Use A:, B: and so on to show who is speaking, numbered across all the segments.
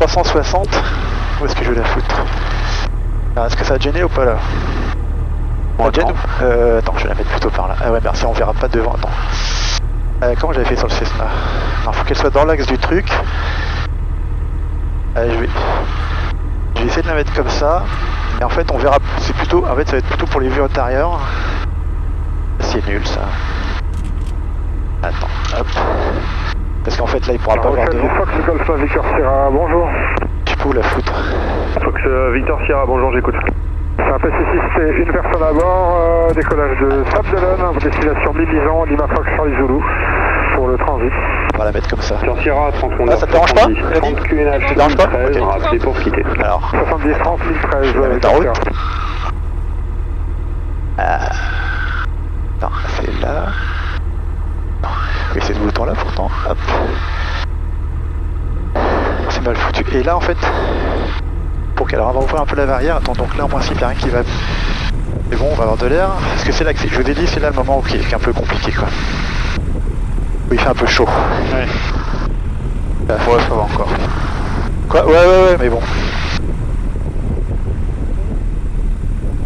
A: 360. Où est-ce que je vais la foutre? Alors, est-ce que ça a gêné ou pas là? Ça gêne ou... attends, je vais la mettre plutôt par là. Ah ouais, merci, on verra pas devant. Attends. Comment j'avais fait sur le Cessna? Non, faut qu'elle soit dans l'axe du truc. Allez, je vais essayer de la mettre comme ça. Et en fait, on verra. C'est plutôt. En fait, ça va être plutôt pour les vues intérieures. C'est nul ça. Attends, hop. Parce qu'en fait, là, il pourra pas voir devant.
B: Fox Golf Victor Sierra, bonjour.
A: Tu peux où la foutre?
B: Fox Victor Sierra, bonjour, j'écoute. C'est un PC6, c'est une personne à bord, décollage de Sabdelon, destination Mimizan, Lima Fox Charlie Zulu, pour le transit.
A: On va la mettre comme ça.
B: Victor Sierra, 30
A: Ah, ça te dérange pas?
B: 30 QNH,
A: Ça te dérange pas?
B: 13,
A: Ok.
B: rappelez pour quitter.
A: Alors,
B: 70 30 1013,
A: je vais la mettre en route. Non, c'est là. Non, oui, c'est ce bouton là pourtant. Hop. C'est mal foutu. Et là en fait, pour qu'elle, alors on va ouvrir un peu la barrière. Attends, donc là en principe il n'y a rien qui va. C'est bon, on va avoir de l'air. Parce que c'est là que je vous ai dit, c'est là le moment qui est un peu compliqué quoi. Où il fait un peu chaud. Ouais. Là, faut le savoir encore. Quoi? Ouais, mais bon.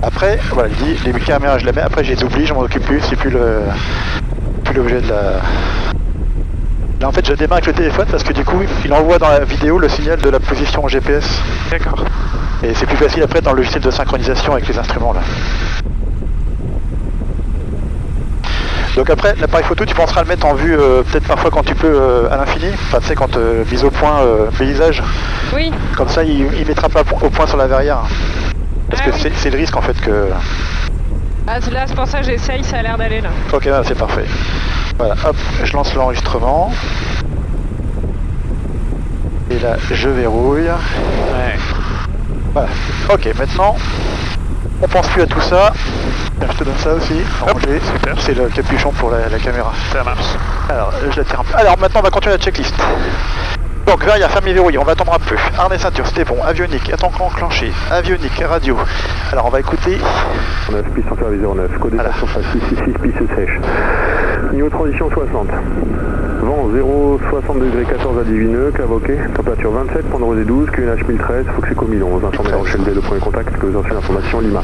A: Après, voilà, il dit, les caméras je les mets, après je les oublie, je m'en occupe plus, c'est plus l'objet de la... Là en fait je démarre avec le téléphone parce que du coup il envoie dans la vidéo le signal de la position en GPS. D'accord. Et c'est plus facile après dans le logiciel de synchronisation avec les instruments là. Donc après l'appareil photo tu penseras à le mettre en vue peut-être parfois quand tu peux à l'infini, enfin tu sais quand mise au point paysage.
C: Oui.
A: Comme ça il mettra pas au point sur la verrière. Parce que
C: oui.
A: c'est le risque en fait que...
C: Ah là c'est pour ça que j'essaye, ça a l'air d'aller là.
A: Ok, c'est parfait. Voilà, hop, je lance l'enregistrement. Et là, je verrouille. Ouais. Voilà. Ok, maintenant, on pense plus à tout ça. Tiens, je te donne ça aussi. Ranger. Super. C'est le capuchon pour la caméra. Ça marche. Alors, je la tire un peu. Alors, maintenant, on va continuer la checklist. Donc, verrière fermé verrouillé, on va attendre un peu. Harnais ceinture, c'était bon. Avionique, attention enclenché. Avionique, radio. Alors, on va écouter.
B: 9, piste en service 09, code
A: Voilà.
B: surface 666, piste sèche. Niveau de transition 60. Vent 0,60 degrés 14 à 18 nœuds, cavoqué. Température 27, point de rosée 12, QNH 1013, Fox Echo 1011. Informé dans Shell le premier contact, que vous avez reçu l'information Lima.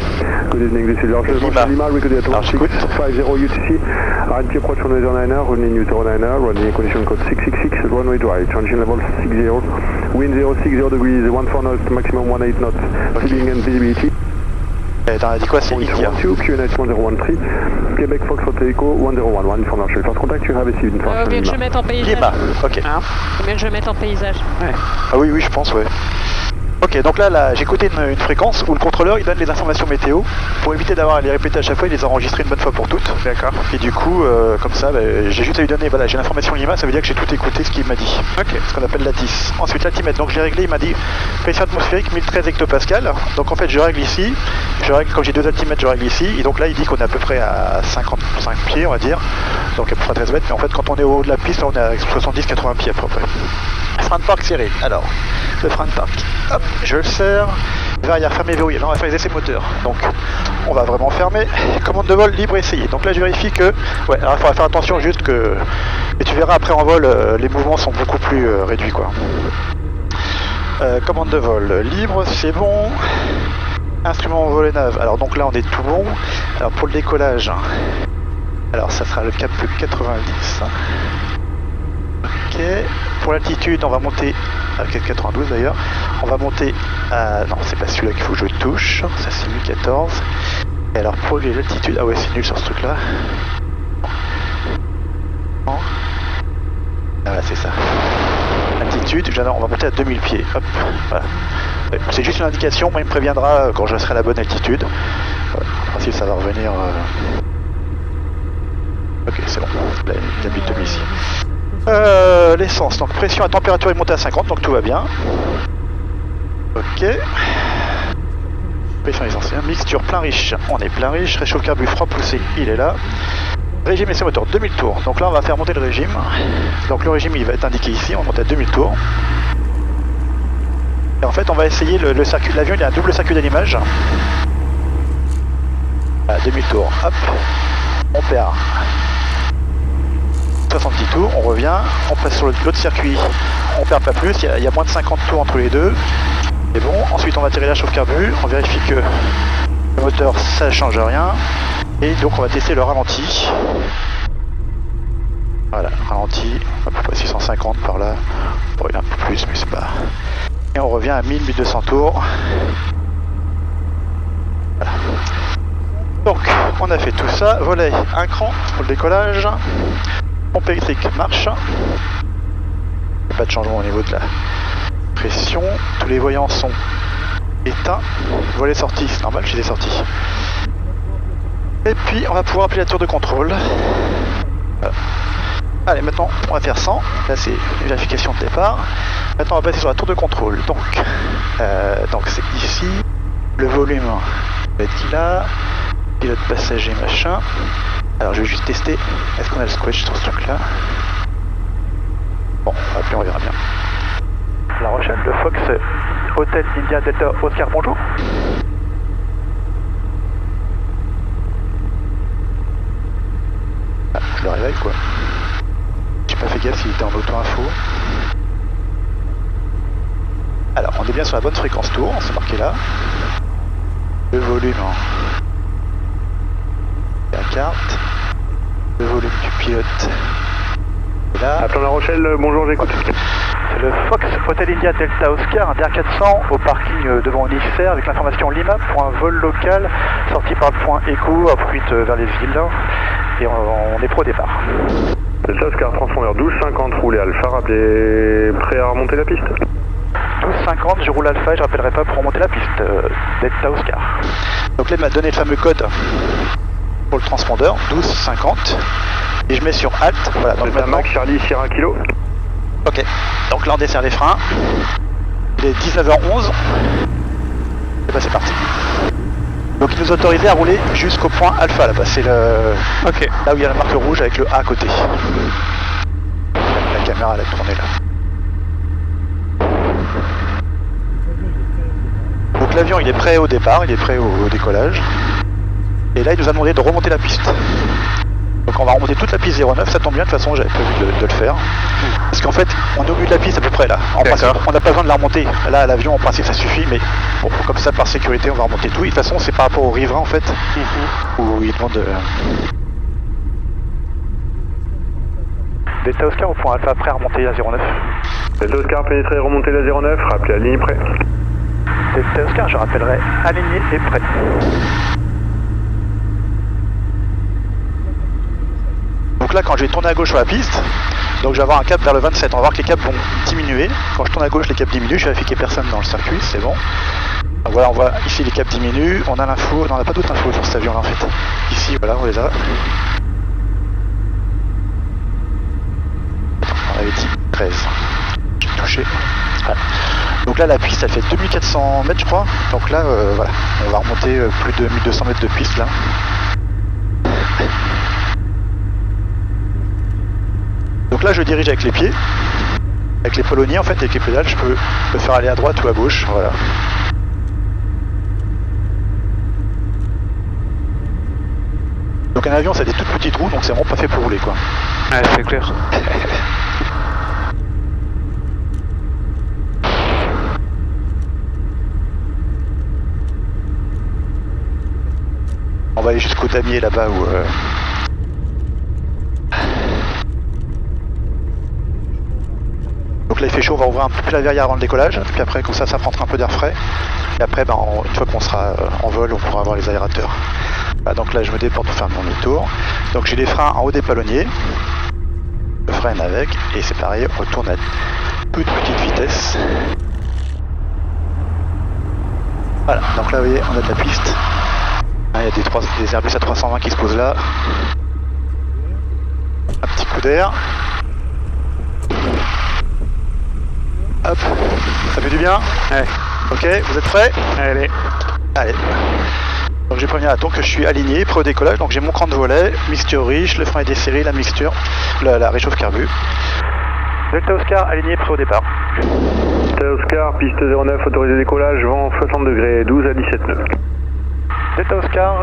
B: Code English Lima, recodé à
A: Alors, j'écoute.
B: 50 UTC, RNT approach runway 09, runway New 09, runway condition code 666, runway drive, transition level 60, wind 060 degrees, 14 knots, maximum 18 knots, feeling and visibility.
A: T'en as dit quoi? C'est India.
B: QNH 1013, Québec Foxtrot Echo 1011, information. First contact, you have received information.
C: Bien que je mette en paysage.
A: Lima, ok.
C: Hein, bien que je mette en paysage.
A: Ouais. Ah oui, je pense, ouais. Ok, donc là j'ai coté une fréquence où le contrôleur il donne les informations météo. Pour éviter d'avoir à les répéter à chaque fois, il les a enregistrées une bonne fois pour toutes. D'accord. Et du coup, comme ça, j'ai juste à lui donner, voilà, j'ai l'information Lima, ça veut dire que j'ai tout écouté ce qu'il m'a dit. Ok. Ce qu'on appelle l'ATIS. Ensuite l'altimètre, donc j'ai réglé, il m'a dit pression atmosphérique 1013 hectopascal. Donc en fait je règle ici, comme j'ai deux altimètres, je règle ici. Et donc là il dit qu'on est à peu près à 55 pieds, on va dire. Donc à peu près 13 mètres, mais en fait quand on est au haut de la piste, là, on est à 70-80 pieds à peu près. Frein de parc serré. Alors, le frein de parc, hop, je le serre. Verrière fermée verrouillée. Là, on va faire les essais moteurs. Donc, on va vraiment fermer. Commande de vol libre essayée. Donc là, je vérifie que. Ouais, alors il faudra faire attention juste que. Et tu verras après en vol, les mouvements sont beaucoup plus réduits, quoi. Commande de vol libre, c'est bon. Instrument vol et nav. Alors, donc là, on est tout bon. Alors, pour le décollage. Alors, ça sera le cap 90. Ok, pour l'altitude on va monter à 492 d'ailleurs, on va monter à... non c'est pas celui-là qu'il faut que je touche, ça c'est 1014. Et alors pour l'altitude, ah ouais c'est nul sur ce truc là. Ah voilà c'est ça. Altitude, on va monter à 2000 pieds, hop, voilà. C'est juste une indication, moi il me préviendra quand je serai à la bonne altitude. En principe ça va revenir... Ok c'est bon, là il habite ici. L'essence, donc pression à température est montée à 50, donc tout va bien. Ok. Pression essentielle, mixture plein riche, on est plein riche, réchaud carbu froid poussé, il est là. Régime essai moteur, 2000 tours, donc là on va faire monter le régime. Donc le régime il va être indiqué ici, on monte à 2000 tours. Et en fait on va essayer le circuit, l'avion il a un double circuit d'allumage. À 2000 tours, hop, on perd 70 tours, on revient, on passe sur l'autre circuit, on perd pas plus, il y a moins de 50 tours entre les deux. C'est bon, ensuite on va tirer la chauffe carbu, on vérifie que le moteur ça change rien. Et donc on va tester le ralenti. Voilà, ralenti, à peu près 650 par là. Bon, il y a un peu plus, mais c'est pas... Et on revient à 1000-1200 tours. Voilà. Donc, on a fait tout ça. Volet, un cran pour le décollage. Pompe électrique marche. Pas de changement au niveau de la pression. Tous les voyants sont éteints. Volet sorti, c'est normal, j'ai des sorties. Et puis, on va pouvoir appeler la tour de contrôle. Voilà. Allez, maintenant, on va faire 100. Là, c'est une vérification de départ. Maintenant, on va passer sur la tour de contrôle. Donc c'est ici. Le volume va être là. Pilote passager, machin. Alors, je vais juste tester. Est-ce qu'on a le squelch sur ce truc-là? Bon, puis on verra bien. La Rochelle, le Fox Hotel India Delta Oscar, bonjour. Ah, je le réveille, quoi. J'ai pas fait gaffe s'il était en auto-info. Alors, on est bien sur la bonne fréquence tour, c'est marqué là. Le volume la carte. Le volume du pilote est là.
B: Appelons La Rochelle, bonjour, j'écoute.
A: C'est le Fox Hotel India Delta Oscar, un DR400 au parking devant Unifer avec l'information Lima pour un vol local sorti par le point Echo, ensuite vers les villes. Et on est pro départ.
B: Delta Oscar, transpondeur 1250, roulé Alpha, rappelez, prêt à remonter la piste.
A: 1250, je roule Alpha et je rappellerai pas pour remonter la piste. Delta Oscar. Donc là, il m'a donné le fameux code pour le transpondeur, 1250. Et je mets sur Alt. Voilà, donc
B: Delta
A: maintenant...
B: Max, Charlie, Sierra Kilo.
A: Ok, donc là on desserre les freins. Il est 19h11. Et bah c'est parti. Donc il nous autorisait à rouler jusqu'au point Alpha là-bas. C'est le... Ok. Là où il y a la marque rouge avec le A à côté. La caméra elle a tourné là. Donc l'avion il est prêt au départ, il est prêt au décollage. Et là il nous a demandé de remonter la piste. Donc on va remonter toute la piste 09, ça tombe bien, de toute façon j'avais prévu de le faire. Parce qu'en fait, on est au milieu de la piste à peu près là. En principe, on n'a pas besoin de la remonter. Là, l'avion, en principe, ça suffit, mais bon, comme ça, par sécurité, on va remonter tout. Et de toute façon, c'est par rapport au riverain, en fait, où il demande... Delta Oscar au point Alpha, prêt à remonter la 09.
B: Delta Oscar, pénétrer et remonter la 09, rappelez à ligne prêt.
A: Delta Oscar, je rappellerai aligné et prêt. Donc là, quand je vais tourner à gauche sur la piste, donc je vais avoir un cap vers le 27. On va voir que les caps vont diminuer. Quand je tourne à gauche, les caps diminuent. Je vérifie qu'il n'y ait personne dans le circuit, c'est bon. Donc voilà, on voit ici les caps diminuent. On a l'info. Non, on n'a pas d'autres infos sur cet avion-là en fait. Ici, voilà, on les a. On avait dit 13. J'ai touché. Voilà. Donc là, la piste, elle fait 2400 mètres, je crois. Donc là, voilà, on va remonter plus de 1200 mètres de piste là. Donc là je dirige avec les pieds, avec les poloniers en fait, avec les pédales, je peux le faire aller à droite ou à gauche, voilà. Donc un avion ça a des toutes petites roues, donc c'est vraiment pas fait pour rouler quoi.
D: Ouais, c'est clair.
A: On va aller jusqu'au damier là-bas où... Donc là il fait chaud, on va ouvrir un peu plus la verrière avant le décollage, puis après comme ça rentre un peu d'air frais. Et après une fois qu'on sera en vol, on pourra avoir les aérateurs. Voilà, donc là je me déporte pour faire mon demi-tour. Donc j'ai les freins en haut des palonniers. Je freine avec, et c'est pareil, on retourne à toute petite vitesse. Voilà, donc là vous voyez, on a de la piste. Il y a des Airbus à 320 qui se posent là. Un petit coup d'air. Hop, ça fait du bien.
D: Ouais.
A: Ok, vous êtes prêts?
D: Allez.
A: Allez. Donc j'ai prévenu à la tour que je suis aligné, prêt au décollage. Donc j'ai mon cran de volet, mixture riche, le frein est desserré, la mixture, la réchauffe carbu. Delta Oscar aligné, prêt au départ.
B: Delta Oscar, piste 09, autorisé décollage, vent 60 degrés, 12 à 17 nœuds.
A: Delta Oscar,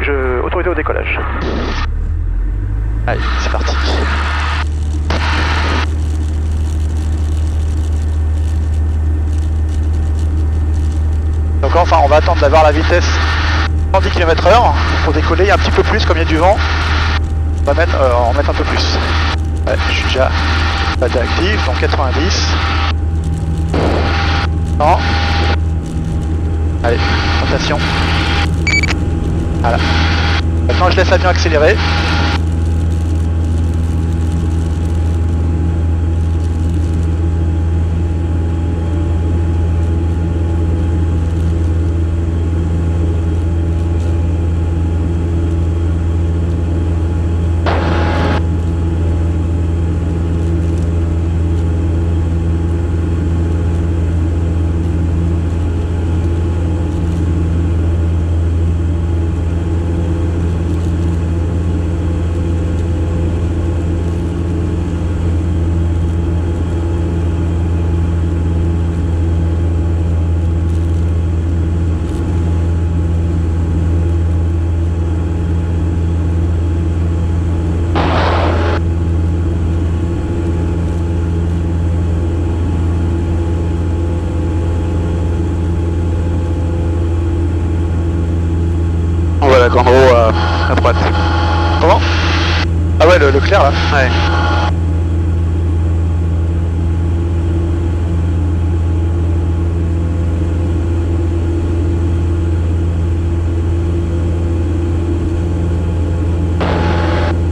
A: je autorisé au décollage. Allez, c'est parti. on va attendre d'avoir la vitesse 110 km/h pour décoller un petit peu plus comme il y a du vent. On va en mettre un peu plus. Ouais, je suis déjà pas actif, donc 90. Non. Allez, rotation. Voilà. Maintenant je laisse l'avion accélérer.
B: La grande roue à droite.
A: Comment? Ah ouais, le clair là.
B: Ouais.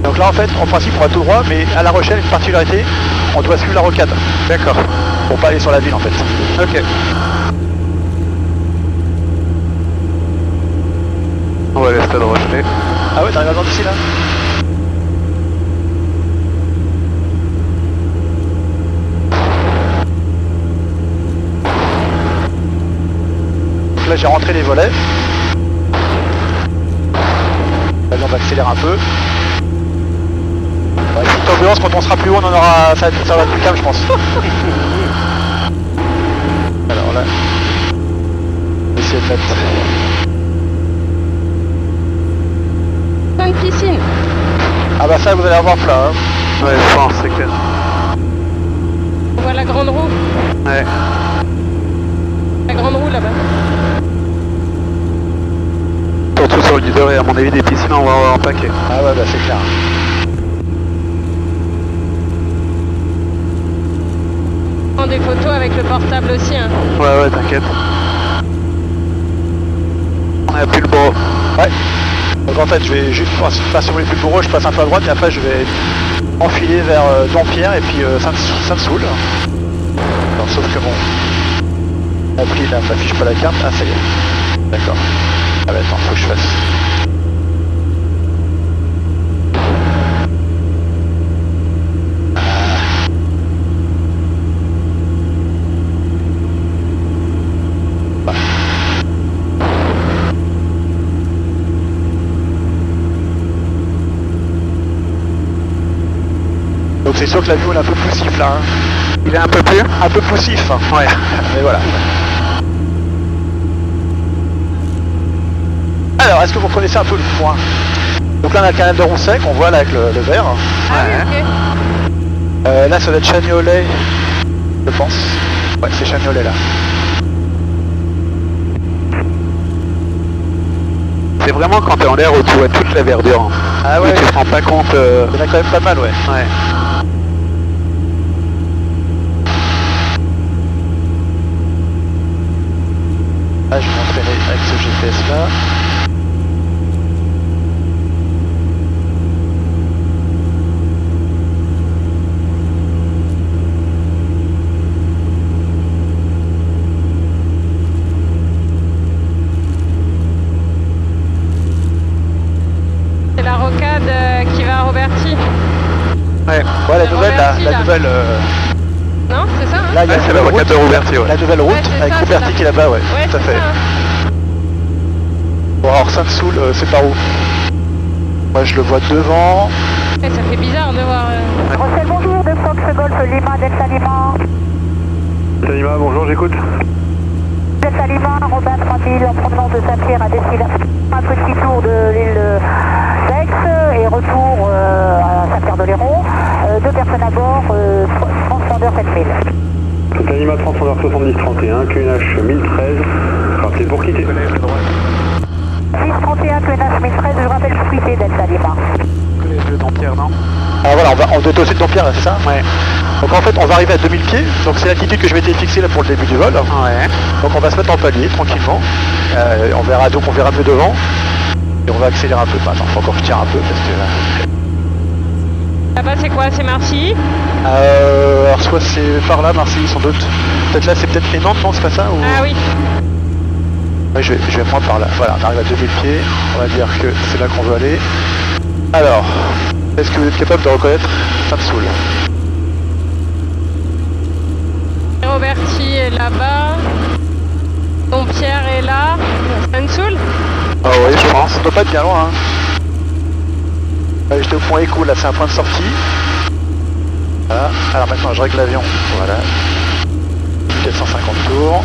A: Donc là en fait, en principe on va tout droit, mais à La Rochelle, une particularité, on doit suivre la rocade.
B: D'accord.
A: Pour pas aller sur la ville en fait.
B: Ok. On va aller au stade Rochelet.
A: Ah ouais, t'arrives à voir d'ici là? Donc là j'ai rentré les volets. L'avion va accélérer un peu. Ouais, petite turbulence, quand on sera plus haut, on en aura. Ça va être plus calme je pense. Alors là. On va essayer de mettre.
C: Une piscine.
A: Ah bah ça vous allez avoir plat hein.
B: Ouais, je pense, c'est clair.
C: On voit la grande roue.
B: Ouais.
C: La grande roue là-bas.
B: Surtout sur le leader et à mon avis des piscines on va en avoir un paquet.
A: Ah ouais bah c'est clair.
C: Prends des photos avec le portable aussi. Hein.
B: Ouais, t'inquiète. On a plus le bras.
A: Ouais. Donc en fait je vais juste passer sur les plus bourreaux, je passe un peu à droite et après je vais enfiler vers Dampierre et puis Sainte-Soule. Sauf que mon appli là m'affiche pas la carte. Ah ça y est. D'accord. Ah bah attends, faut que je fasse. Donc c'est sûr que l'avion est un peu poussif là. Hein.
B: Il est un peu plus.
A: Un peu poussif.
B: Ouais.
A: Mais voilà. Alors, est-ce que vous connaissez un peu le point? Donc là on a le canal de Roussec, on voit là avec le vert.
C: Ah oui, ok.
A: Là ça doit être Chagnolet, je pense. Ouais, c'est Chagnolet là.
B: C'est vraiment quand t'es en l'air où tu vois toute la verdure.
A: Ah ouais,
B: où tu te rends pas compte.
A: il y en a quand même pas mal, ouais.
B: Ouais.
A: Là je vais m'entraîner avec ce GPS là.
C: C'est la rocade qui va à Roberty.
B: Ouais.
A: Ouais, la nouvelle,
C: Roberty,
A: la
C: là.
A: nouvelle.
C: Non, c'est ça hein?
A: Là, il y a
B: Ouais, c'est la rocade de Rouberty, ouais.
A: La nouvelle route
C: Ouais, c'est
A: avec
C: ça,
A: Rouberty
C: c'est là.
A: qui est là-bas, ouais.
C: Ouais,
A: tout à
C: c'est
A: fait.
C: ça, hein.
A: Bon, alors Sainte-Soule, c'est par où? Moi, je le vois devant.
C: Ouais, ça fait bizarre de voir.
D: Rochelle, bonjour, de Fox Golf Lima, Delta Lima.
B: Delta Lima, bonjour, j'écoute.
D: Delta Lima, Robin 3000 en provenance de Saint-Pierre à destination. Un petit tour de l'île d'Aix et retour à Saint-Pierre-de-Léron. Deux personnes à bord, transpondeur 7000.
B: Delta Lima, transpondeur 7031, QNH 1013. Parti pour quitter.
D: 631, QNH 1013, je rappelle fruité Delta Lima.
E: Collège de Dampierre, non?
A: Alors voilà, on doit être au sud d'Empire, c'est ça? Ouais. Donc en fait, on va arriver à 2000 pieds, donc c'est l'altitude que je m'étais fixée là pour le début du vol.
E: Ouais.
A: Donc on va se mettre en palier, tranquillement. On verra mieux devant. Et on va accélérer un peu. Bah, attends, faut encore que je tire un peu parce que...
C: Là-bas, c'est quoi? C'est Marcy?
A: alors soit c'est par là, Marseille sans doute. Peut-être là, c'est peut-être les Nantes, non? C'est pas ça ou...
C: Ah oui.
A: Ouais, je vais moi par là. Voilà, on arrive à 2000 pieds. On va dire que c'est là qu'on veut aller. Alors, est-ce que vous êtes capable de reconnaître Sainte-Soule?
C: Roberti est là-bas. Dompierre est là. Sainte-Soule?
A: Ah oui, je pense. Ça doit pas être bien loin. Hein. J'étais au point écho, là c'est un point de sortie. Voilà. Alors maintenant je règle l'avion. Voilà. 450 tours.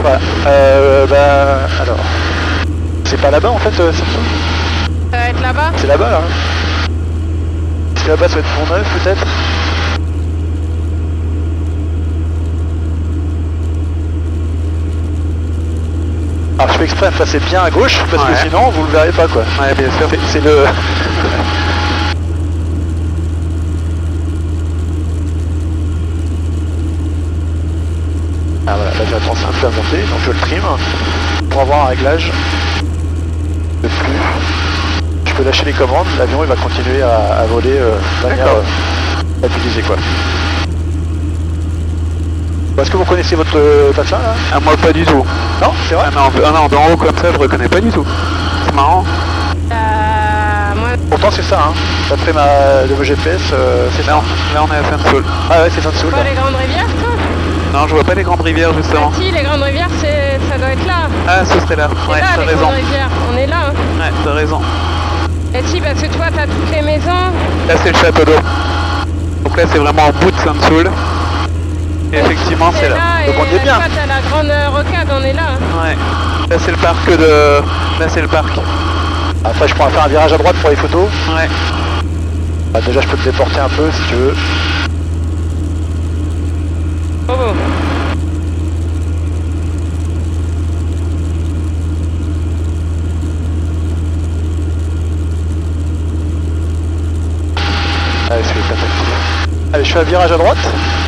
A: Voilà. Alors. C'est pas là-bas en fait, Sainte-Soule?
C: Ça va être là-bas?
A: C'est là-bas là. C'est là-bas, ça va être Pont-Neuf peut-être. Alors je fais exprès de me passer bien à gauche parce que sinon vous le verrez pas quoi.
E: Ouais, bien sûr.
A: C'est le... Ah voilà, là j'ai tendance un peu à monter, donc je le trim pour avoir un réglage de flux. Je peux lâcher les commandes, l'avion il va continuer à voler de manière stabilisée quoi. Est-ce que vous connaissez votre patelin là?
E: Ah, moi pas du tout.
A: Non, c'est vrai?
E: Ah non, d'en haut comme ça je reconnais pas du tout. C'est marrant.
C: Moi...
A: Pourtant c'est ça, hein. D'après le GPS, c'est ça.
E: Là on est à Sainte-Soule.
A: Ah ouais, c'est Sainte-Soule.
C: Pas les grandes rivières, toi?
E: Non, je vois pas les grandes rivières justement.
C: Ah si, les grandes rivières, ça doit être là.
E: Ah, ce serait là.
C: C'est
E: Ouais,
C: là,
E: t'as
C: les
E: raison.
C: grandes rivières. On est là, hein.
E: Ouais, t'as raison.
C: Et si, parce que toi, t'as toutes les maisons.
E: Là c'est le château d'eau. Donc là c'est vraiment au bout de Sainte-Soule. Et effectivement c'est là.
A: Donc on y est bien.
C: Toi, t'as la grande rocade, on est là. Hein.
E: Ouais. Là c'est le parc de... Là c'est le parc.
A: Après je pourrais faire un virage à droite pour les photos.
E: Ouais.
A: Bah, déjà je peux te déporter un peu si tu veux.
C: Oh bon.
A: Allez, c'est pas facile. Allez, je fais un virage à droite.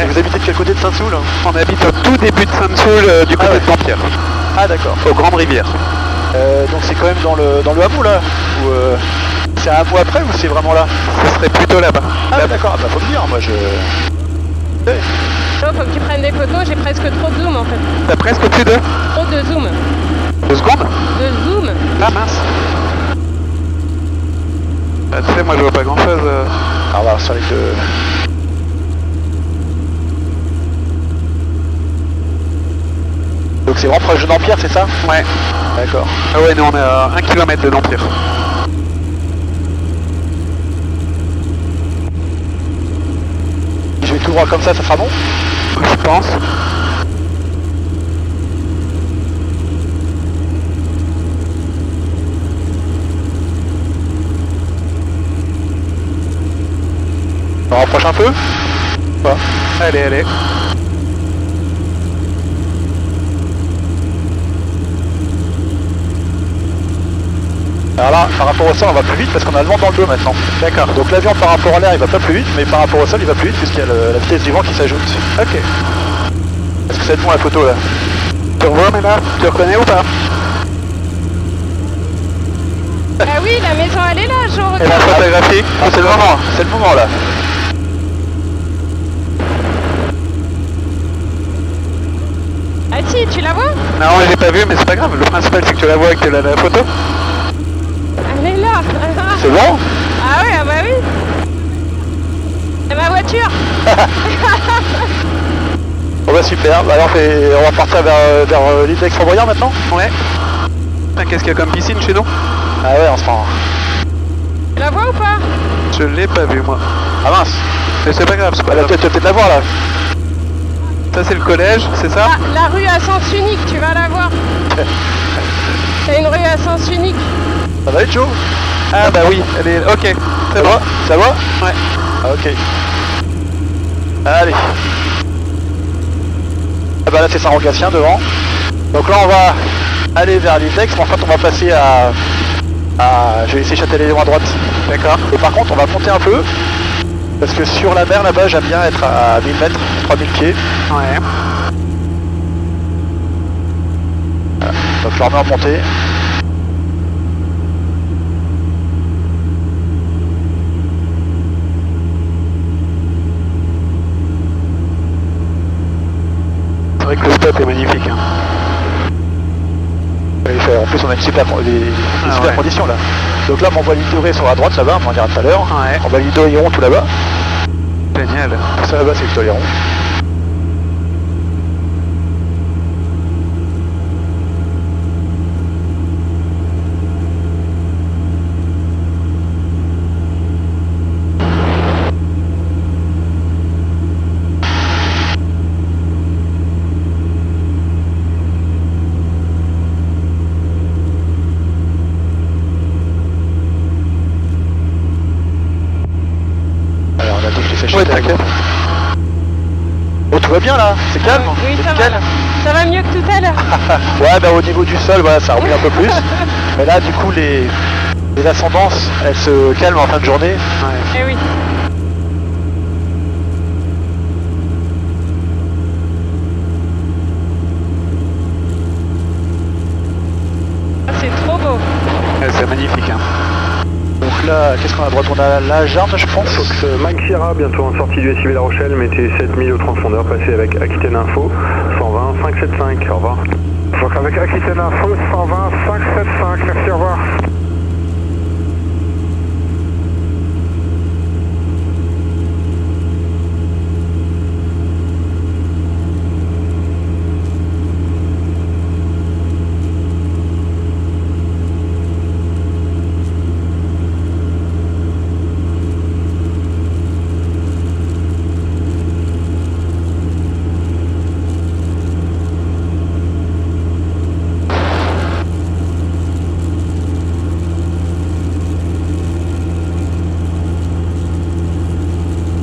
A: Et vous habitez de quel côté de Sainte-Soule?
E: On habite au tout début de Sainte-Soule du côté de Dampierre.
A: Ah d'accord.
E: Aux grandes rivières.
A: Donc c'est quand même dans le hameau là ou c'est un hameau après ou c'est vraiment là?
E: Ce serait plutôt là-bas.
A: Ah ouais, d'accord, bah faut me dire, moi je... Hey.
C: Oh, faut que tu prennes des photos, j'ai presque trop de zoom en fait.
E: T'as presque plus de
C: Trop de zoom.
E: 2 secondes.
C: De zoom.
E: Ah mince. Bah, tu sais, moi je vois pas grand chose.
A: Ah voilà, c'est avec le... Donc c'est vraiment proche de Dampierre, c'est ça?
E: Ouais.
A: D'accord.
E: Ah ouais, nous on est à 1 km de Dampierre.
A: Je vais tout droit comme ça sera bon?
E: Je pense.
A: On rapproche un peu? Voilà.
E: Allez, allez.
A: Alors là, par rapport au sol, on va plus vite parce qu'on a le vent dans le dos maintenant. D'accord. Donc l'avion par rapport à l'air, il va pas plus vite, mais par rapport au sol, il va plus vite puisqu'il y a la vitesse du vent qui s'ajoute.
E: Ok.
A: Est-ce que ça va être bon la photo là?
E: Tu revois mais là, tu reconnais ou pas?
C: Ah oui, la maison elle est là, je
E: Et
C: regarde.
E: la photographie?
A: Ah, c'est le moment là.
C: Ah si, tu la vois?
E: Non, j'ai pas vu, mais c'est pas grave. Le principal c'est que tu la vois et que tu as la photo.
C: Elle est là.
A: C'est bon?
C: Ah oui, ah bah oui. C'est ma voiture.
A: Bon bah super, bah, alors on va partir vers l'île d'Aix-en-Brouillard maintenant?
E: Ouais. Putain, qu'est-ce qu'il y a comme piscine chez nous?
A: Ah ouais, on se prend.
C: Tu la vois ou pas?
E: Je l'ai pas vu moi.
A: Ah mince.
E: Mais c'est pas grave, c'est pas
A: Bah, là,
E: grave.
A: tu vas peut-être la voir là.
E: Ça c'est le collège, c'est ça?
C: Ah, la rue à sens unique, tu vas la voir. C'est une rue à sens unique.
A: Ça va être chaud?
E: Ah bah oui, elle est... Ok,
A: Ça
E: c'est bon.
A: va? Ça va?
E: Ouais.
A: Ah, ok. Allez. Ah bah là c'est Saint-Rogatien devant. Donc là on va aller vers l'Index, mais en fait on va passer je vais laisser Châtellerault à droite.
E: D'accord.
A: Et par contre on va monter un peu, parce que sur la mer là-bas j'aime bien être à 1000 mètres, 3000 pieds.
E: Ouais.
A: Voilà. Donc je leur mets en montée.
E: C'est vrai que le stop est magnifique. Hein.
A: En plus on a une super, des super
E: ouais.
A: conditions là. Donc là on voit l'île dorée sur la droite là-bas, on en dira tout à l'heure.
E: Ouais.
A: On voit l'île d'Oléron tout là-bas.
E: Génial.
A: Ça là-bas c'est l'île d'Oléron. Alors on a dit que j'ai fait
E: Ouais,
A: Châtellerault.
E: t'inquiète.
A: Oh tout va bien là, c'est calme.
C: Oui,
A: c'est
C: ça va.
A: nickel.
C: Là. Ça va mieux que tout à l'heure.
A: Ouais bah au niveau du sol voilà ça remue un peu plus. Mais là du coup les ascendances elles se calment en fin de journée.
E: Ouais.
C: Eh oui. Ah, c'est trop beau.
E: Ouais, c'est magnifique. Hein.
A: Donc là qu'est-ce qu'on a à droite? On a la Jarne je pense.
B: Fox Mike Sierra, bientôt en sortie du SIV La Rochelle, mettez 7000 au transpondeur, passez avec Aquitaine Info, 120 575, au revoir. Fox avec Aquitaine Info, 120 575, merci, au revoir.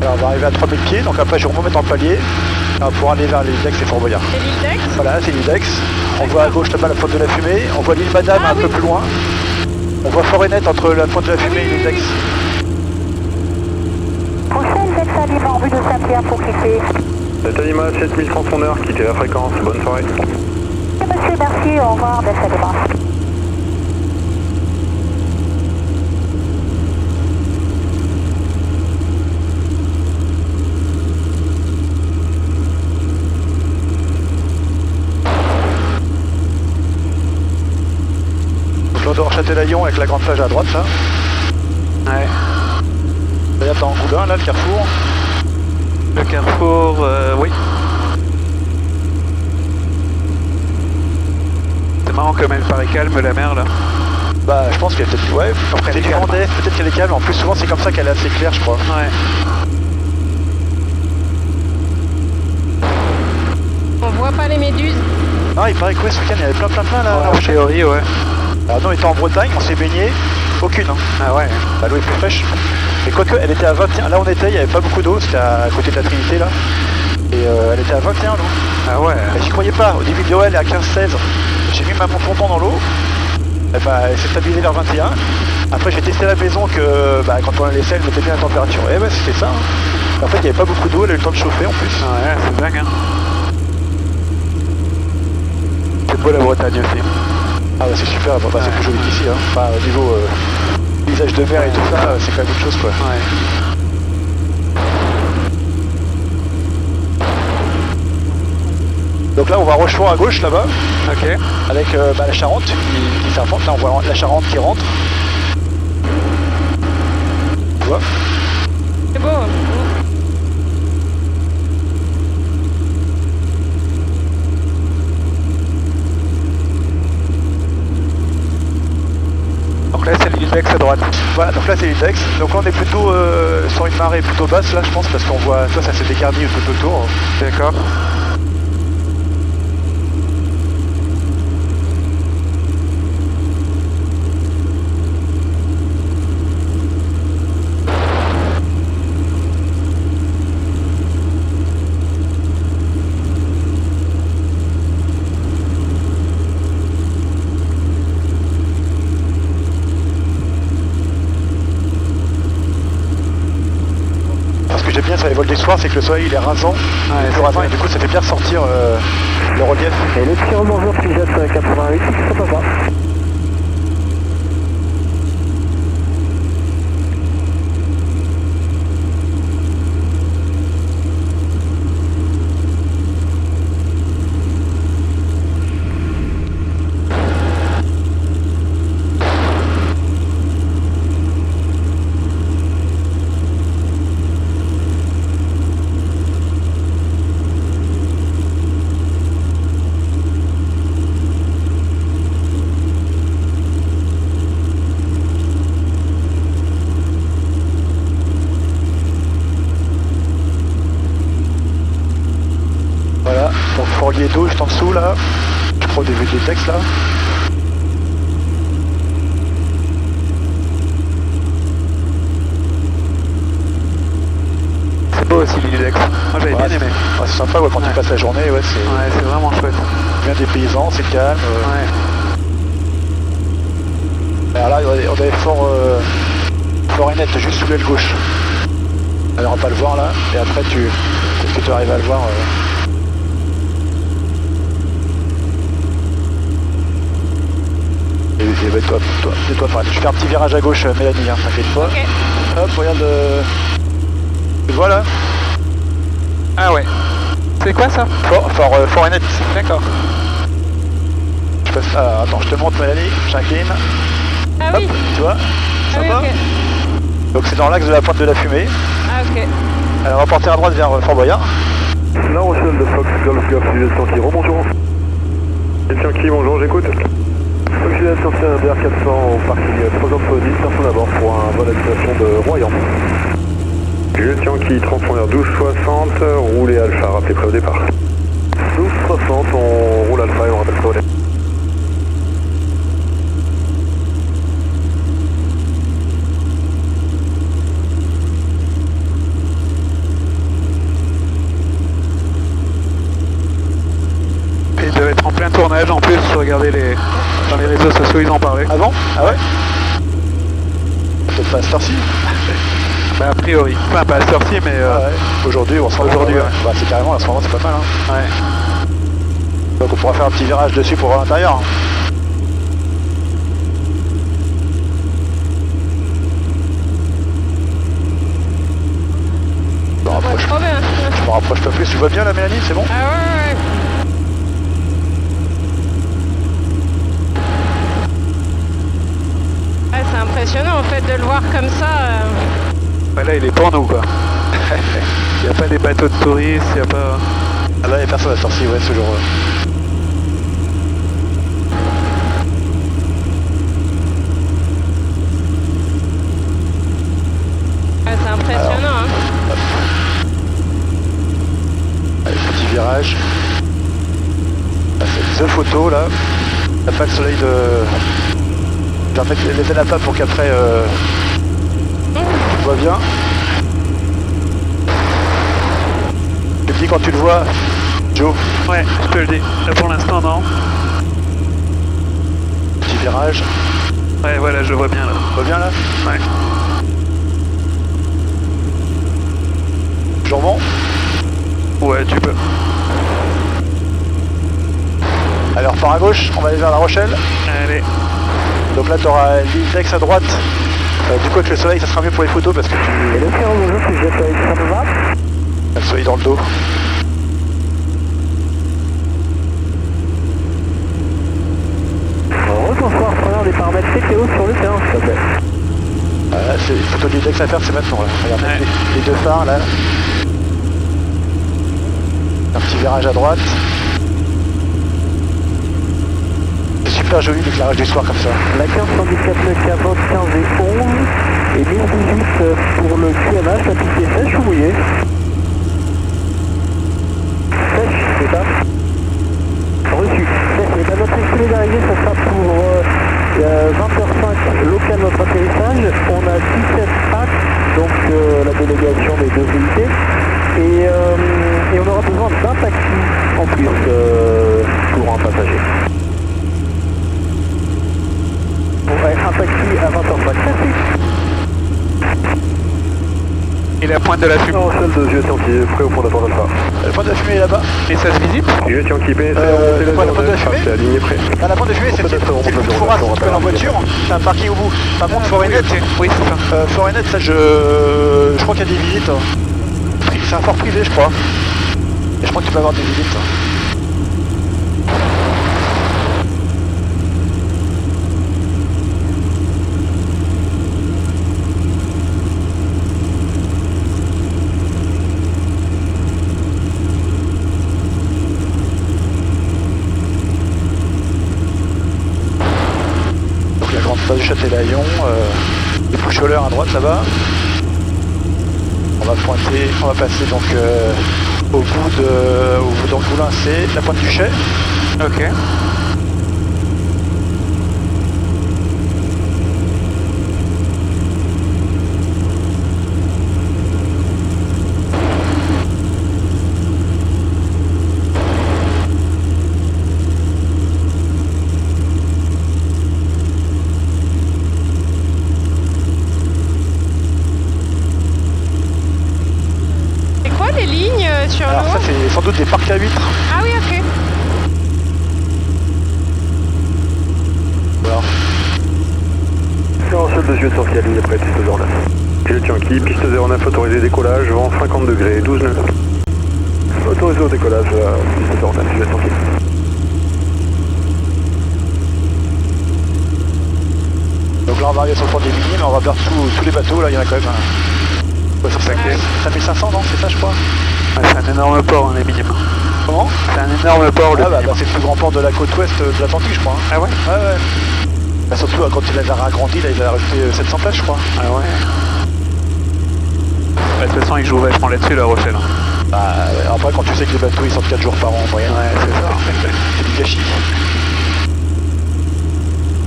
A: Alors on va arriver à 3000 pieds, donc après je vais remonter en palier pour aller vers l'Index et Fort Boyard.
C: C'est l'île d'Aix.
A: Voilà, c'est l'Index. On voit à gauche là-bas la pointe de la fumée, on voit l'île Madame
C: Ah,
A: un
C: oui.
A: peu plus loin. On voit Fort-Renette entre la pointe de la fumée et l'Index.
D: Prochaine Vex à Lima en vue de Saint-Pierre pour quitter.
B: Talima, 7000 transpondeur, quittez la fréquence, bonne soirée.
D: Monsieur, merci, au revoir, Vex à Lima.
A: Donc là on doit Châtellerault avec la grande plage à droite là.
E: Ouais.
A: D'ailleurs dans Goudin là, le carrefour.
E: Le carrefour, oui. C'est marrant comme elle paraît calme la mer là.
A: Bah je pense qu'elle est peut-être... Ouais, après
E: Elle est
A: du
E: calme.
A: Vendée, peut-être qu'elle est calme. En plus souvent c'est comme ça qu'elle est assez claire je crois.
E: Ouais.
C: On voit pas les méduses.
A: Non il paraît que ouais, ce week-end il y avait plein là.
E: En théorie, ouais.
A: Alors nous on était en Bretagne, on s'est baigné, aucune. Hein.
E: Ah ouais.
A: Bah, l'eau est plus fraîche. Et quoique elle était à 21, là on était, il n'y avait pas beaucoup d'eau, c'était à côté de la Trinité là. Et elle était à 21 l'eau.
E: Ah ouais.
A: Mais j'y croyais pas, au début de l'eau elle est à 15-16. J'ai mis ma monton dans l'eau, elle s'est stabilisée vers 21. Après j'ai testé à la maison que quand on la laissait elle mettait bien la température. Et ouais c'était ça. Hein. En fait il n'y avait pas beaucoup d'eau, elle a eu le temps de chauffer en plus.
E: Ouais, c'est dingue. Hein. C'est beau la Bretagne aussi.
A: Ah bah c'est super, bah, c'est plus joli qu'ici. Hein. Enfin au niveau paysage de mer et tout ça, c'est quand même autre chose quoi.
E: Ouais.
A: Donc là on voit Rochefort à gauche là-bas,
E: Ok.
A: avec la Charente qui s'informe. Là on voit la Charente qui rentre. Tu vois?
C: C'est beau.
E: Donc là c'est l'Index à droite.
A: Voilà, donc là c'est l'Index. Donc là on est plutôt sur une marée plutôt basse là je pense parce qu'on voit, toi ça s'est dégarni tout autour.
E: D'accord.
A: sur les vols du soir, c'est que le soleil il est rasant, il est plus rasant et du coup ça fait bien ressortir le relief.
B: Et les petits rebonjours qui jettent 88, ça passe pas.
A: Voilà, donc fourrier d'eau juste en dessous là. Je prends des textes là.
E: C'est beau aussi l'Ilidex. Moi j'avais bien aimé.
A: Ouais, c'est sympa ouais, quand tu passes la journée, ouais,
E: C'est vraiment chouette.
A: bien des paysans, c'est calme. Alors là, on avait fort Net juste sous l'aile gauche. Alors on va pas le voir là, et après peut-être que tu arrives à le voir. Et ouais, toi, je fais un petit virage à gauche, Mélanie, hein, t'inquiète pas.
C: Ok.
A: Hop, regarde. Tu le vois là?
E: Ah ouais. C'est quoi ça?
A: Fort et Net.
E: D'accord.
A: Je passe. Ah, attends, je te montre Mélanie, j'incline.
C: Ah
A: Hop,
C: oui.
A: tu vois?
C: Ah oui,
A: Sympa.
C: ok.
A: Donc c'est dans l'axe de la pointe de la fumée.
C: Ah ok.
A: Alors on va porter à droite vers Fort Boyard.
B: La Rochelle de Fox, Golf, Golf, Juliette Santi, rebonjour. Juliette Santi, bonjour, j'écoute. Fox, Juliette Santi, BR400 au parking 3 10, personne à bord pour un vol à destination de Royan. Juliette Santi, transpondeur 1260, roulez Alpha, rappelez prêt au départ. 1260, on roule Alpha et on rappelle prêt au départ.
E: Ils devaient être en plein tournage en plus, je regardais dans les réseaux sociaux, ils en parlaient.
A: Ah bon? Ah ouais? Peut-être pas à cette heure-ci.
E: Bah a priori, enfin pas à cette heure-ci mais
A: Ah ouais. Aujourd'hui, on se rend
E: Aujourd'hui,
A: ouais.
E: ouais.
A: Bah, c'est carrément, à ce moment c'est pas mal. Hein.
E: ouais.
A: Donc on pourra faire un petit virage dessus pour voir l'intérieur. Hein.
C: Ouais, trop bien.
A: Je me rapproche pas plus. Tu vois bien la Mélanie, c'est bon?
C: Ah ouais. Ouais, c'est impressionnant en fait de le voir comme ça.
E: Bah là il est pour nous quoi. Il n'y a pas des bateaux de touristes, il n'y a pas...
A: Ah là, il n'y a personne à cette heure-ci, ouais, ce jour.
C: Ouais, c'est impressionnant. Hein.
A: Allez, petit virage. Là, c'est deux photos là. T'as pas le soleil de. Je vais remettre les ailes à plat pour qu'après tu vois bien. Tu me dis quand tu le vois, Joe.
E: Ouais, je te le dis. Là pour l'instant non.
A: Petit virage.
E: Ouais voilà, je vois bien là.
A: Tu vois bien là?
E: Ouais.
A: Toujours bon?
E: Ouais, tu peux.
A: Alors par à gauche, on va aller vers La Rochelle.
E: Allez.
A: Donc là tu auras l'Ilidex à droite. Du coup avec le soleil ça sera mieux pour les photos parce que
B: Et le frère, bonjour, si je jette avec ça me va.
A: t'as le soleil dans le dos.
B: Rebonsoir, preneur des paramètres météo sur le terrain, s'il te plaît.
A: Voilà, c'est les photos de l'Ilidex à faire, c'est maintenant là. Regarde,
E: Ouais.
A: les deux phares là. Un petit virage à droite. C'est super joli l'éclairage du soir comme ça.
B: La 15 handicap 40, 15 et 11. Et 1018 pour le QMH, la piste est sèche ou mouillée? Sèche, c'est ça? Reçu. Sèche, et bien notre escalier d'arrivée, ça sera pour 20h05 local notre atterrissage. On a 17 actes, donc la délégation des deux unités. Et on aura besoin d'un taxi en plus pour un passager. Ouais, un taxi à 20h05. Merci.
E: Et la pointe de la fumée.
B: La Rochelle de Juliette Yankee, prêt au fondateur d'Alpha.
A: La pointe de la fumée est là-bas.
E: Et ça se visite?
B: Juliette Yankee, pénétrez,
A: la
B: remontez
A: pointe de la
B: 09,
A: fumée
B: c'est aligné prêt.
A: Ah, la pointe de fumée, c'est le bout de Foras, tu peux aller en voiture, c'est un parking au bout. Par contre, Forenet,
E: Oui, c'est ça.
A: Forenet, ça je crois qu'il y a des visites. C'est un fort privé, je crois. Et je crois que tu peux avoir des visites. Donc la grande face du Châtelaillon, le Poucholeur à droite là-bas. On va pointer, on va passer donc au bout d'Angoulin, c'est la pointe du Chais.
E: Ok.
C: C'est quoi les lignes sur
A: Alors
C: le
A: ça
C: haut?
A: c'est sans doute des parcs à huîtres.
C: Ah oui, ok.
A: Voilà.
B: La Rochelle de Juliette Yankee, aligné prêt, piste 09. Juliette Yankee, piste 09, autorisé décollage, vent 50 degrés, 12 nœuds. Autorisé au décollage, piste 09, Juliette Yankee.
A: Donc là on va arriver sur le port des Minimes, mais on va voir tous les bateaux, là il y en a quand même un 5500 non, c'est ça je crois.
E: Ouais, c'est un énorme port, hein, les minimes.
A: Comment?
E: C'est un énorme port, le
A: Ah bah,
E: minime.
A: c'est le plus grand port de la côte ouest de l'Atlantique je crois. Hein.
E: Ah ouais?
A: Ouais ouais. Bah, surtout quand il les a agrandis, là il a rajouté 700 places je crois.
E: Ah ouais. Bah, de toute façon, ils jouent vachement là-dessus, La Rochelle. Hein.
A: Bah ouais, après quand tu sais que les bateaux ils sortent 4 jours par an en moyenne,
E: Ouais, c'est ça.
A: c'est du gâchis.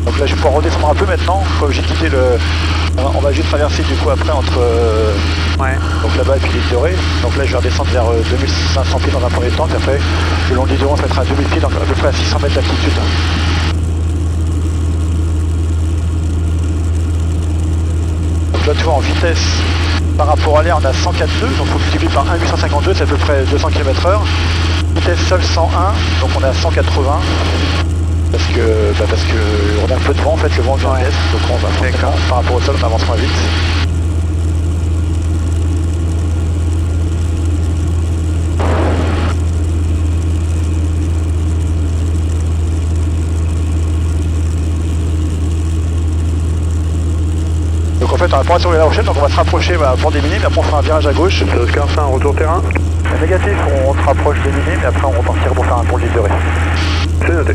A: Donc là je vais pouvoir redescendre un peu maintenant, comme j'ai quitté le... On va juste traverser du coup après entre
E: Ouais.
A: donc là-bas et puis l'île de Ré. Donc là je vais redescendre vers 2500 pieds dans un premier temps, puis après le long de l'île de Ré on se mettra à 2000 pieds, donc à peu près à 600 mètres d'altitude. Donc là tu vois en vitesse par rapport à l'air on a 104,2, donc il faut multiplier par 1,852, c'est à peu près 200 km/h. Vitesse sol 101, donc on est à 180. Parce que on a un peu de vent en fait, le vent vient de l'est, donc on va forcément, par rapport au sol on avance moins vite. Donc en fait on va pas sur La Rochelle, donc on va se rapprocher pour des minimes, après on fera un virage à gauche.
B: Oscar 5, retour terrain.
A: Négatif, on se rapproche des minimes et après on repartira pour faire un tour de l'île de Ré.
B: C'est noté.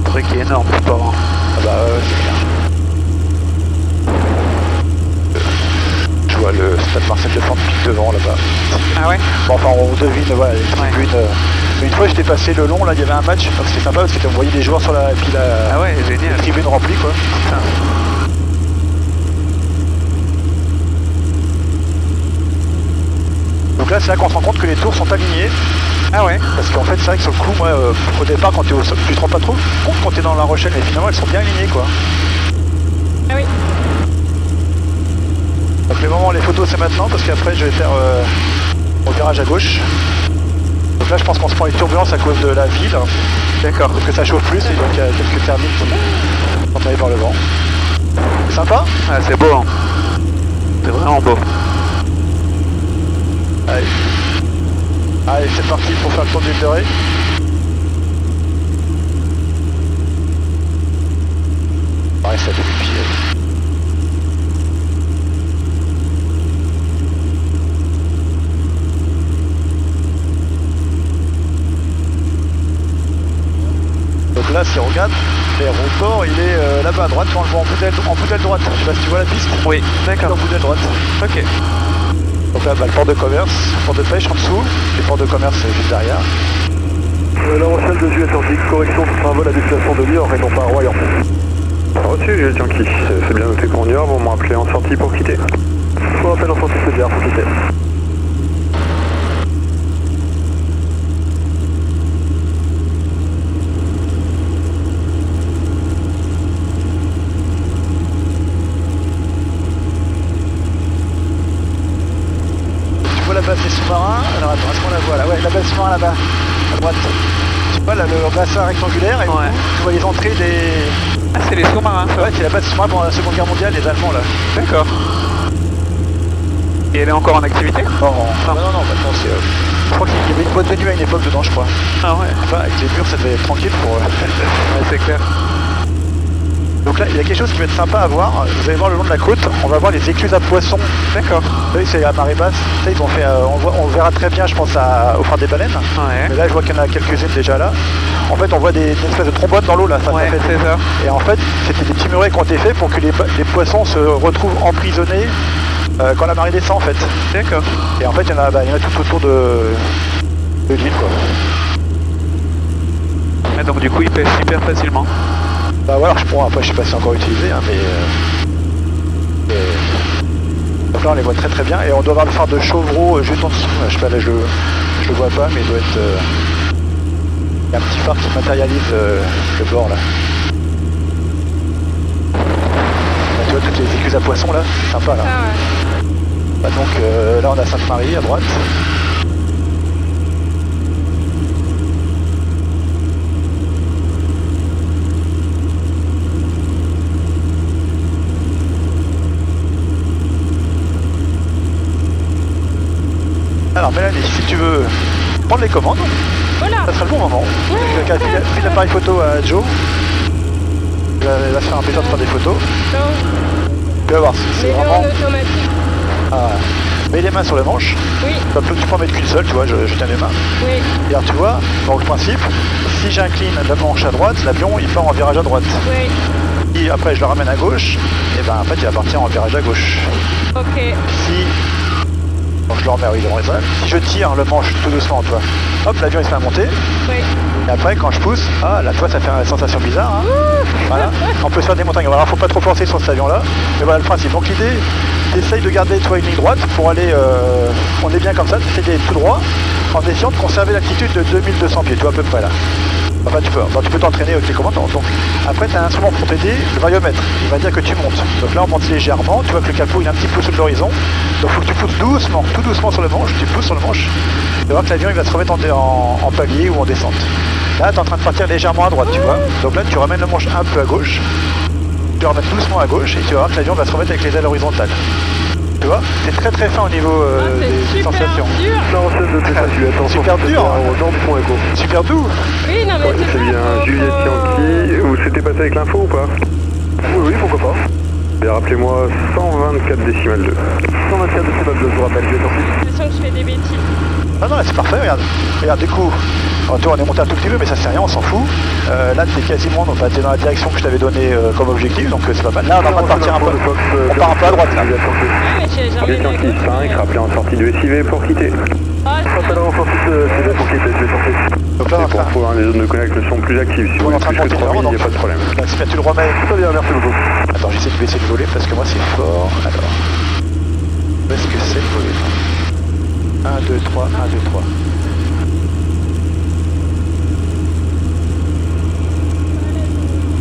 E: Le truc est énorme, ce port. Hein.
A: Ah bah c'est clair. Je vois le stade Marcel Lefebvre pique devant là-bas.
E: Ah ouais?
A: Bon, enfin on devine voilà, les tribunes. Mais une fois j'étais passé le long, là il y avait un match, donc c'était sympa parce que on voyait des joueurs sur la pile à
E: Ah ouais, génial.
A: tribune remplie quoi.
E: Putain.
A: Donc là c'est là qu'on se rend compte que les tours sont alignés.
E: Ah ouais?
A: Parce qu'en fait c'est vrai que sur le coup, moi au départ quand tu es au sol, tu te rends pas trop compte quand tu es dans La Rochelle, mais finalement elles sont bien alignées quoi.
C: Ah oui.
A: Donc les moments, les photos c'est maintenant parce qu'après je vais faire mon virage à gauche. Donc là je pense qu'on se prend une turbulence à cause de la ville.
E: D'accord.
A: Parce que ça chauffe plus et donc il y a quelques thermiques qui sont allés par le vent. C'est sympa.
E: Ah, c'est beau, hein. C'est vraiment beau.
A: Allez. Allez, c'est parti pour faire le tour de l'île de Ré. Ouais, ça fait du pied. Donc là, si on regarde, l'aéroport, il est là-bas à droite, quand je vois en bout d'aile droite. Je sais pas si tu vois la piste.
E: Oui, d'accord.
A: En bout d'aile droite.
E: Ok.
A: Donc là, le port de commerce, port de pêche en dessous, et port de commerce juste derrière.
B: La Rochelle de Juliette Yankee, correction, ce sera un vol à destination de Niort et non pas à Royan. Reçu Juliette Yankee, c'est bien noté pour Niort, vous me rappelez en sortie pour quitter. Faut rappel en sortie, c'est bien, faut quitter.
A: Voilà, ouais, la bâtiment là-bas, à droite. Tu vois là, le bassin rectangulaire et
E: Ouais.
A: tu vois les entrées des...
E: Ah, c'est les sous-marins, ça.
A: Ouais, c'est la base sous-marin pendant la Seconde Guerre mondiale, les Allemands là.
E: D'accord. Et elle est encore en activité?
A: Non, non, maintenant c'est... je crois qu'il y avait une boîte de nuit à une époque dedans, je crois.
E: Ah ouais.
A: Enfin, avec les murs, ça devait être tranquille pour...
E: Ouais, c'est clair.
A: Donc là, il y a quelque chose qui va être sympa à voir. Vous allez voir le long de la côte, on va voir les écluses à poissons.
E: D'accord.
A: Oui, c'est à marée basse. Ça, ils ont fait, on verra très bien, je pense, au phare des baleines.
E: Ouais.
A: Mais là, je vois qu'il y en a quelques-unes déjà là. En fait, on voit des espèces de trombones dans l'eau là. Ça
E: Ouais,
A: fait...
E: c'est ça.
A: Et en fait, c'était des petits murets qui ont été faits pour que les poissons se retrouvent emprisonnés quand la marée descend en fait.
E: D'accord.
A: Et en fait, il y en a tout autour de l'île quoi.
E: Et donc du coup, ils pêchent super facilement.
A: Bah voilà, après je sais pas si c'est encore utilisé, hein, mais... Donc là on les voit très très bien, et on doit avoir le phare de Chauvreau juste en dessous, je sais pas là je le vois pas, mais il doit être... Il y a un petit phare qui matérialise le bord là. Là, tu vois toutes les écluses à poissons là, c'est sympa là.
C: Ah ouais.
A: Bah, donc là on a Sainte-Marie à droite. Alors Mélanie, si tu veux prendre les commandes,
C: Voilà.
A: ça sera le bon moment. File l'appareil photo à Joe. Il va se faire un plaisir de faire des photos.
C: Non,
A: Tu vas voir, c'est
C: mets-le
A: vraiment...
C: en automatique.
A: Ah, mets les mains sur le manche.
C: Oui,
A: Tu peux en mettre qu'une seule, tu vois, je tiens les mains.
C: oui,
A: Et alors tu vois, donc le principe, si j'incline la manche à droite, l'avion il part en virage à droite.
C: oui.
A: Et après je le ramène à gauche, et ben en fait il va partir en virage à gauche.
C: Ok.
A: Si... Donc je le remets à l'horizontale. Si je tire le manche tout doucement, tu vois, hop, l'avion il se met à monter.
C: Oui.
A: Et après quand je pousse, ah là tu vois ça fait une sensation bizarre. Hein. Voilà. On peut se faire des montagnes. Alors faut pas trop forcer sur cet avion là. Mais voilà le principe. Donc l'idée, t'essayes de garder toi une ligne droite pour aller... on est bien comme ça, t'essayes d'aller tout droit en essayant de conserver l'altitude de 2200 pieds, tu vois à peu près là. Enfin tu peux t'entraîner avec les commandes. Donc après tu as un instrument pour t'aider, le variomètre. Il va dire que tu montes. Donc là on monte légèrement, tu vois que le capot il est un petit peu sous l'horizon. Donc il faut que tu pousses doucement, tout doucement sur le manche, tu pousses sur le manche. Tu vas voir que l'avion il va se remettre en palier ou en descente. Là tu es en train de partir légèrement à droite, tu vois. Donc là tu ramènes le manche un peu à gauche. Tu ramènes doucement à gauche et tu vas voir que l'avion va se remettre avec les ailes horizontales. Tu vois, c'est très très fin au niveau
C: C'est
A: des
C: super
A: sensations.
C: dur.
B: Non, c'est de détail, attention.
A: Super dur, hein.
B: Au nord du pont Echo.
A: Super doux.
C: Oui, non, mais
B: Ouais, c'est
C: ça,
B: bien.
C: faut-
B: Juliette
C: faut-
B: Yankee, vous s'était passé avec l'info ou pas? Oui, pourquoi pas. Et rappelez-moi 124 décimales 2. 124 décimales 2, je vous rappelle, Juliette Yankee.
C: J'ai l'impression que je fais des bêtises.
A: Ah non, c'est parfait, regarde. Regarde, du coup, alors, tu vois, on est monté un tout petit peu, mais ça c'est rien, on s'en fout. Là, t'es quasiment t'es dans la direction que je t'avais donnée comme objectif, donc c'est pas mal. Là, on est en train de partir un peu. On part un peu à droite, là.
C: Ouais, mais j'ai jamais
B: Juliette
C: la
B: Yankee
C: gauche.
B: 5, rappelez en sortie de SIV pour quitter.
C: Ah,
B: Rappelez en sortie de SIV pour quitter, Juliette Yankee.
A: Donc là, on est en
B: C'est
A: train-
B: pour les zones de connect sont plus actives. Si vous
A: on est en
B: voulez
A: train de
B: plus que
A: monter
B: 3000, il n'y a
A: donc-
B: pas de problème.
A: donc, c'est bien, tu le remets.
B: Très bien, merci beaucoup.
A: Attends, j'essaie de baisser le volume parce que moi c'est fort. Alors, où est-ce que c'est le volume 1, 2, 3, 1, 2, 3.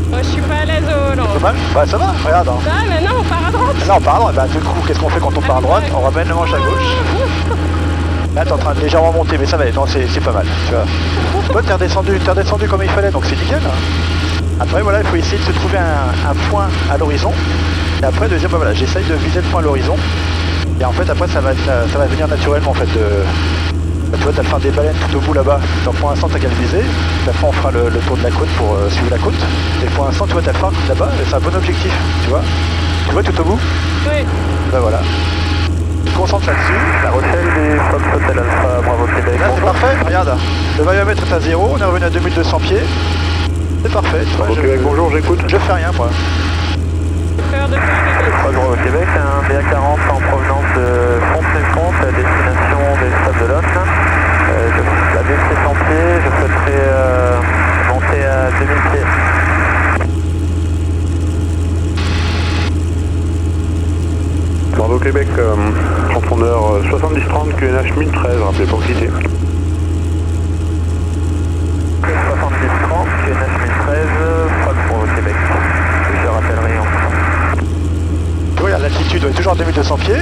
C: moi, je suis pas à l'aise au volant.
A: Pas mal. Bah ça va, regarde. Hein.
C: Ah, mais non, on part à droite.
A: Là on part à droite, bah du coup qu'est-ce qu'on fait quand on part à droite? On ramène le manche à gauche. Là t'es en train de légèrement monter, mais ça va, non c'est pas mal, tu vois. Toi t'es redescendu comme il fallait, donc c'est nickel. Après voilà, il faut essayer de se trouver un point à l'horizon. Et après de dire bah voilà, j'essaye de viser le point à l'horizon. Et en fait après ça va venir naturellement en fait. Bah, tu vois t'as le phare des baleines tout au bout là-bas. Donc pour l'instant t'as qu'à le viser. Puis après on fera le tour de la côte pour suivre la côte. Et pour l'instant tu vois t'as le phare là-bas, et c'est un bon objectif, tu vois. Tu vois tout au bout?
C: Oui.
A: Bah voilà. Tu te concentres là-dessus.
B: La Rochelle des Fox Hotel Alpha, Bravo Québec.
A: Là c'est parfait, regarde. Le variomètre est à 0, on est revenu à 2200 pieds. C'est parfait, tu vois.
B: Bravo Québec, bonjour, j'écoute.
A: Je fais rien moi.
C: J'ai peur de faire des bêtises.
B: Bravo Québec, un BA40 en provenance de Fontenay-le-Comte à destination des Sables de l'Aude. À baisser 100 pieds, je souhaiterais monter à 2000 pieds. Bravo Québec, transpondeur 7030 QNH 1013, rappelez pour quitter. 7030 QNH 1013, Fox pour Québec. Je rappellerai en...
A: Tu vois, l'altitude, on est toujours à 2200 pieds,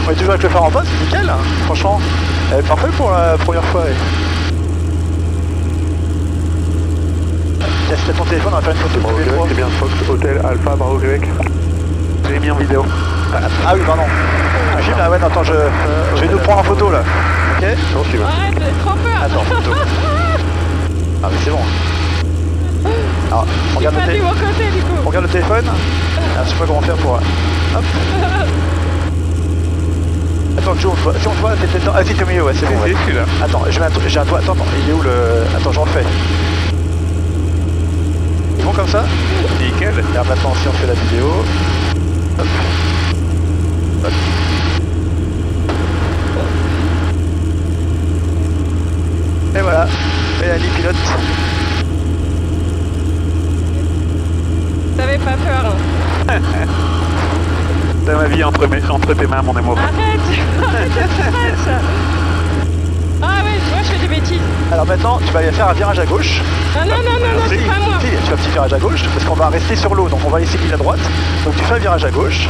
A: on est toujours avec le phare en bas, c'est nickel, hein. Franchement, parfait pour la première fois. Laisse ton téléphone, on va faire une photo.
B: Bravo Québec, c'est bien Fox Hotel Alpha, Bravo Québec.
E: J'ai mis en vidéo.
A: Ah oui, pardon. Tu filmes là, ouais, attends, je vais nous prendre en photo là. Ok.
B: Non, je suis là.
C: Arrête, j'ai trop peur.
A: Attends, photo. Ah mais c'est bon. Alors,
C: Pas du bon côté du coup.
A: on regarde le téléphone. Ah, je sais pas comment faire pour... Hop. Attends, Joe, si on te voit, t'es peut-être... Ah si, t'es au milieu, ouais, c'est bon. Ouais.
E: C'est celui-là.
A: Attends, j'ai un doigt. Attends, il est où le... Attends, j'en refais. C'est bon comme ça?
E: Nickel.
A: Et maintenant, si on fait la vidéo... Hop. Hop. Et voilà. Et Ali pilote.
C: T'avais pas peur. Hein.
E: T'as ma vie entre tes mains, mon amour.
C: Arrête. Arrête le stress. Ah ouais, tu vois, je fais des bêtises.
A: Alors maintenant, tu vas aller faire un virage à gauche.
C: Ah non, non, non, non, c'est pas moi.
A: Si, tu fais un petit virage à gauche, parce qu'on va rester sur l'eau, donc on va laisser l'île à droite. Donc tu fais un virage à gauche.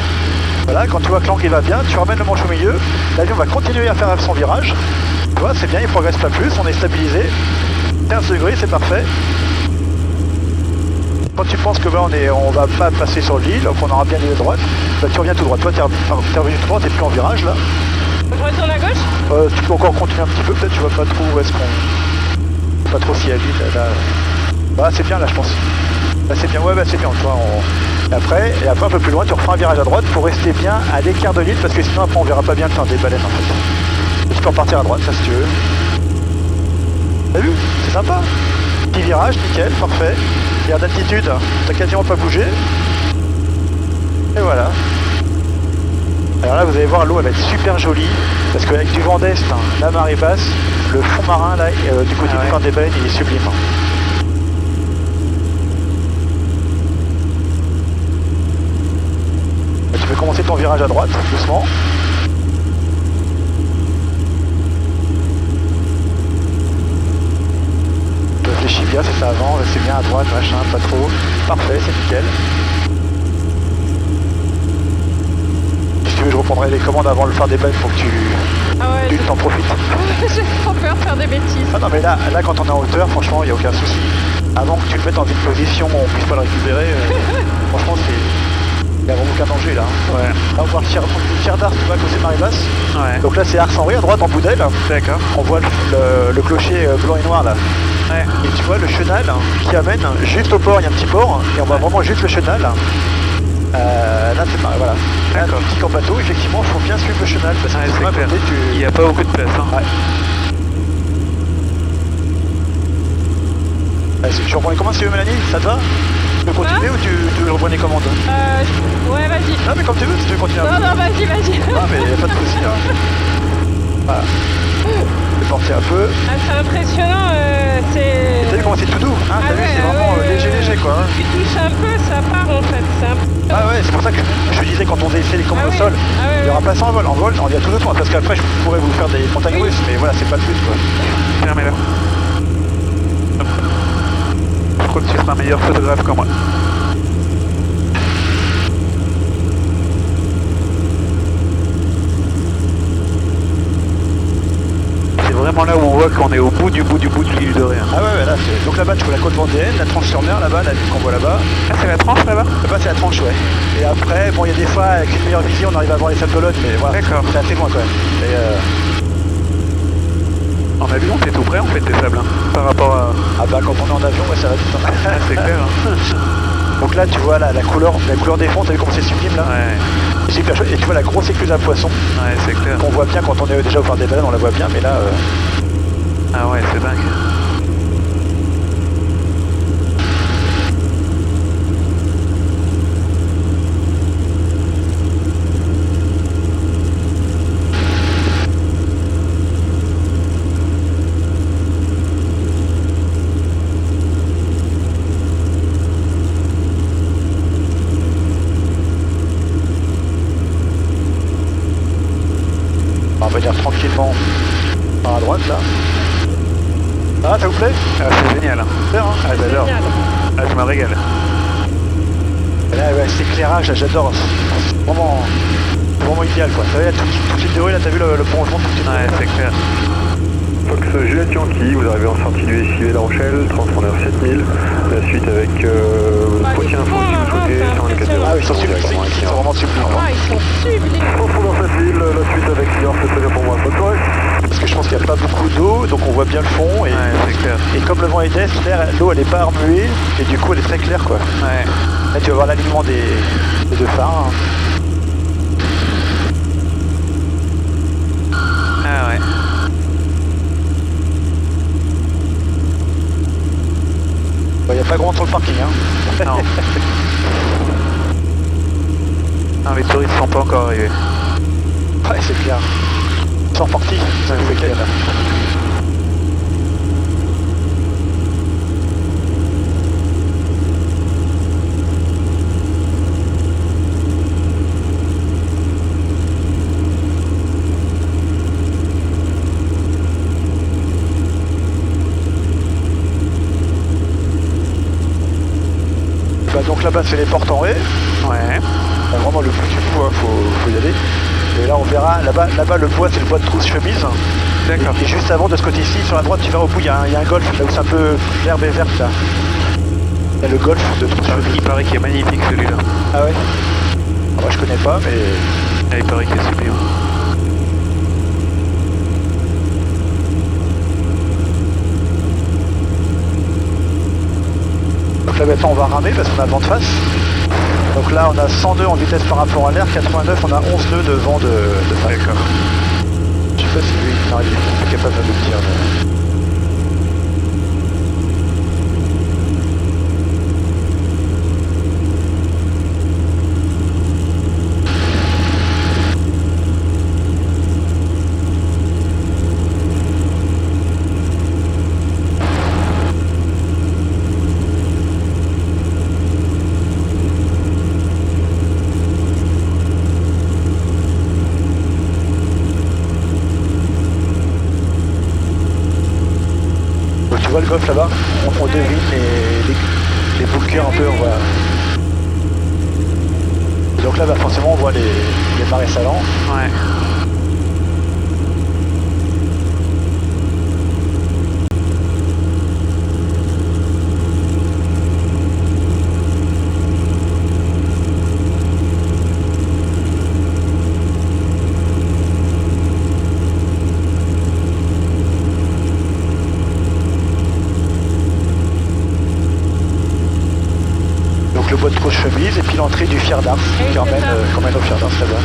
A: Voilà, quand tu vois que l'angle va bien, tu ramènes le manche au milieu. L'avion va continuer à faire son virage. Tu vois, c'est bien, il progresse pas plus, on est stabilisé. 15 degrés, c'est parfait. Quand tu penses que on va pas passer sur l'île, qu'on aura bien l'île à droite, bah, tu reviens tout droit. Toi, t'es revenu tout droit, t'es plus en virage là.
C: Je retourne à gauche.
A: Tu peux encore continuer un petit peu, peut-être tu vois pas trop où est-ce qu'on... Pas trop si à l'île, là... Bah c'est bien là je pense. Bah c'est bien, ouais bah c'est bien, tu vois, et après un peu plus loin, tu refais un virage à droite pour rester bien à l'écart de l'île, parce que sinon après on verra pas bien le faire des baleines en fait. Et tu peux repartir à droite, ça si tu veux. T'as vu? C'est sympa. Petit virage, nickel, parfait. Et en altitude, t'as quasiment pas bougé. Et voilà. Alors là vous allez voir, l'eau elle va être super jolie, parce qu'avec du vent d'est, hein, la marée basse, le fond marin là, du côté du phare des baleines, il est sublime. Tu peux commencer ton virage à droite, doucement. Tu réfléchis bien, c'est ça avant, c'est bien à droite, machin, pas trop. Parfait, c'est nickel. Si tu veux, je reprendrai les commandes avant le phare des baleines pour que tu t'en profites.
C: J'ai trop peur de faire des bêtises.
A: Ah non mais là quand on est en hauteur, franchement, il n'y a aucun souci. Avant que tu le mettes dans une position où on puisse pas le récupérer, franchement, il n'y a vraiment aucun danger là.
E: Ouais.
A: Là on voit le tir d'Ars, tu vois, à côté de marée basse.
E: Ouais.
A: Donc là c'est Ars-en-Brie à droite en Boudel.
E: D'accord.
A: On voit le clocher blanc et noir là.
E: Ouais.
A: Et tu vois le chenal qui amène juste au port, il y a un petit port, et on voit vraiment juste le chenal. Là c'est pareil, voilà. Là, un petit camp bateau, effectivement, il faut bien suivre le chenal parce que
E: Ouais,
A: sinon, à
E: c'est clair.
A: côté,
E: Il n'y a pas beaucoup de place. Hein.
A: Ouais. Je reprends les commandes si tu veux, Mélanie, ça te va? Tu veux continuer ou tu veux reprendre les commandes?
C: Ouais, vas-y.
A: Ah mais comme tu veux, si tu veux continuer.
C: Non, non, vas-y, vas-y.
A: Ah mais y a pas de souci. Hein. Voilà. Je vais porter un peu.
C: Ah, c'est impressionnant, c'est...
A: T'as vu comment c'est tout doux, hein? T'as vu, c'est vraiment léger quoi. Hein.
C: Tu touches un peu, ça part en fait. C'est un peu...
A: Ah ouais, c'est pour ça que je disais quand on essaie les commandes au sol, il n'y aura pas ça en vol. En vol, on y a tout doucement, parce qu'après je pourrais vous faire des montagnes russes, mais voilà, c'est pas le but quoi.
E: Fermez-la. Je crois que tu seras un meilleur photographe que moi. C'est vraiment là où on voit qu'on est au bout de l'île de Ré.
A: Ah ouais, là, donc là-bas tu vois la côte vendéenne, la tranche sur mer là-bas, la ville qu'on voit là-bas.
E: Ah, c'est la tranche là-bas?
A: Là-bas c'est la tranche, ouais. Et après, bon, il y a des fois avec une meilleure vision, on arrive à voir les sables d'Olonne, mais voilà, c'est assez loin quand même. Et
E: en avion, t'es tout près en fait des sables, hein, par rapport à...
A: ah bah quand on est en avion, ouais, ça va vite. Hein.
E: Ah, c'est clair. Hein.
A: Donc là tu vois la couleur des fonds, t'as vu comment c'est sublime là?
E: Ouais.
A: C'est hyper chouette. Et tu vois la grosse écluse à poisson.
E: Ouais, c'est clair.
A: On voit bien quand on est déjà au phare des baleines, on la voit bien, mais là...
E: Ah ouais, c'est dingue.
A: On va dire tranquillement par à droite là. Ah, ça vous plaît?
E: Ah, c'est génial. Hein.
A: Super, hein?
E: Ah, j'adore.
C: Génial.
E: Ah, je me régale.
A: Là, ouais, cet éclairage, là, j'adore. C'est vraiment... génial quoi. Vous savez, toute l'île de Rue, là t'as vu le prolongement de toute l'île de Rue.
E: Ouais, c'est clair.
B: Fox Juliette Yankee, vous arrivez en sortie du SIV La Rochelle, transpondeur 7000. La suite avec Poitiers Info si vous souhaitez, sur indicateur.
A: Ah oui, ils sont sublimes, ils sont vraiment sublimes.
C: Ah, ils sont sublimes.
B: Transpondeur 7000, la suite avec New York, c'est très bien pour moi. Bonne soirée.
A: Parce que je pense qu'il n'y a pas beaucoup d'eau, donc on voit bien le fond. Et,
E: Ouais, c'est clair.
A: et comme le vent est d'est, l'eau elle est pas remuée, et du coup elle est très claire quoi.
E: Ouais.
A: Là tu vas voir l'alignement des deux phares.
E: Ah ouais.
A: Il n'y a pas grand monde sur le parking hein.
E: Non. Non, les touristes sont pas encore arrivés.
A: Ouais c'est clair. Ils sont partis, c'est un week-end là. Bah donc là-bas c'est les portes en haie.
E: Ouais.
A: Bah, vraiment le bout du bout, hein, faut y aller. Et là on verra, là-bas le bois c'est le bois de trousse-chemise.
E: D'accord.
A: Et juste avant de ce côté-ci, sur la droite tu verras au bout il y a un golf, là où c'est un peu l'herbe est verte là. Il y a le golf de trousse-chemise.
E: Il paraît qu'il est magnifique celui-là.
A: Ah ouais. Moi je connais pas mais...
E: Ah, il paraît qu'il est sublime.
A: Donc là maintenant on va ramer parce qu'on a le vent de face. Donc là on a 100 nœuds en vitesse par rapport à l'air, 89 on a 11 nœuds de vent de face.
E: D'accord.
A: Je sais pas si lui il est capable de le dire. Mais... Tu vois le golf là-bas, on devine les bunkers un peu, on voit. Et donc là bah, forcément on voit les marais salants.
E: Ouais.
A: Donc le bois de trousse-chemise et puis l'entrée du Fier d'Ars qui emmène au Fier d'Ars là-bas.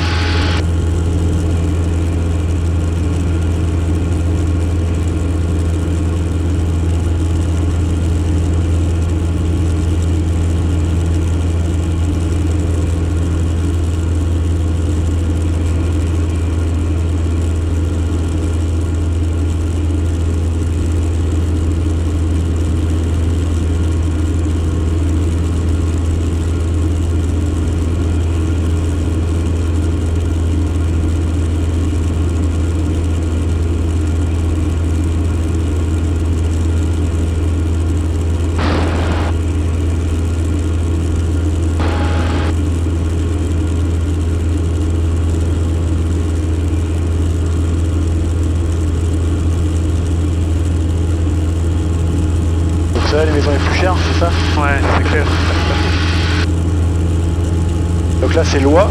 A: Ça, les maisons les plus chères, c'est ça?
E: Ouais, c'est clair.
A: Donc là c'est Lois.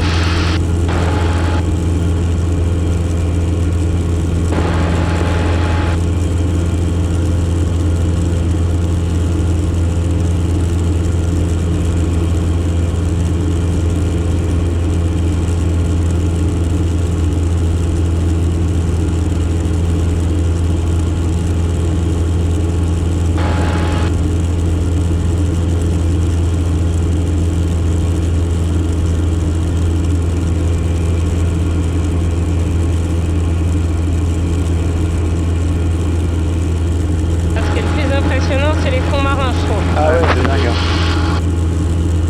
C: C'est les fonds marins, je trouve.
A: Ah ouais, c'est dingue.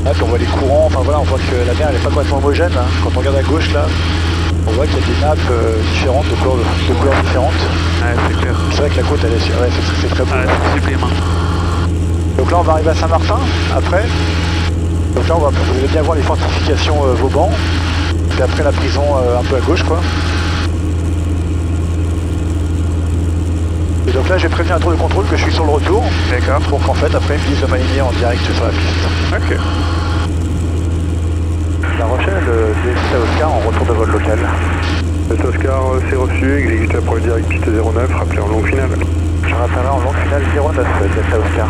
A: Là, puis on voit les courants, enfin voilà, on voit que la mer elle est pas complètement homogène. Hein. Quand on regarde à gauche là, on voit qu'il y a des nappes différentes, de couleurs différentes.
E: Ouais, c'est clair.
A: C'est vrai que la côte elle est, ouais, c'est très beau.
E: Ouais, c'est sublime.
A: Donc là on va arriver à Saint-Martin après. Donc là vous allez bien voir les fortifications Vauban. c'est après la prison un peu à gauche quoi. Et donc là j'ai prévenu un tour de contrôle que je suis sur le retour.
E: D'accord.
A: Pour qu'en fait après ils me disent de m'aligner en direct sur la piste.
E: Ok.
A: La Rochelle, DST Oscar en retour de vol local.
B: DST Oscar, c'est reçu, exécuté la première direct piste 09, rappelé en longue finale.
A: Je rappelle en longue finale 09, DST Oscar.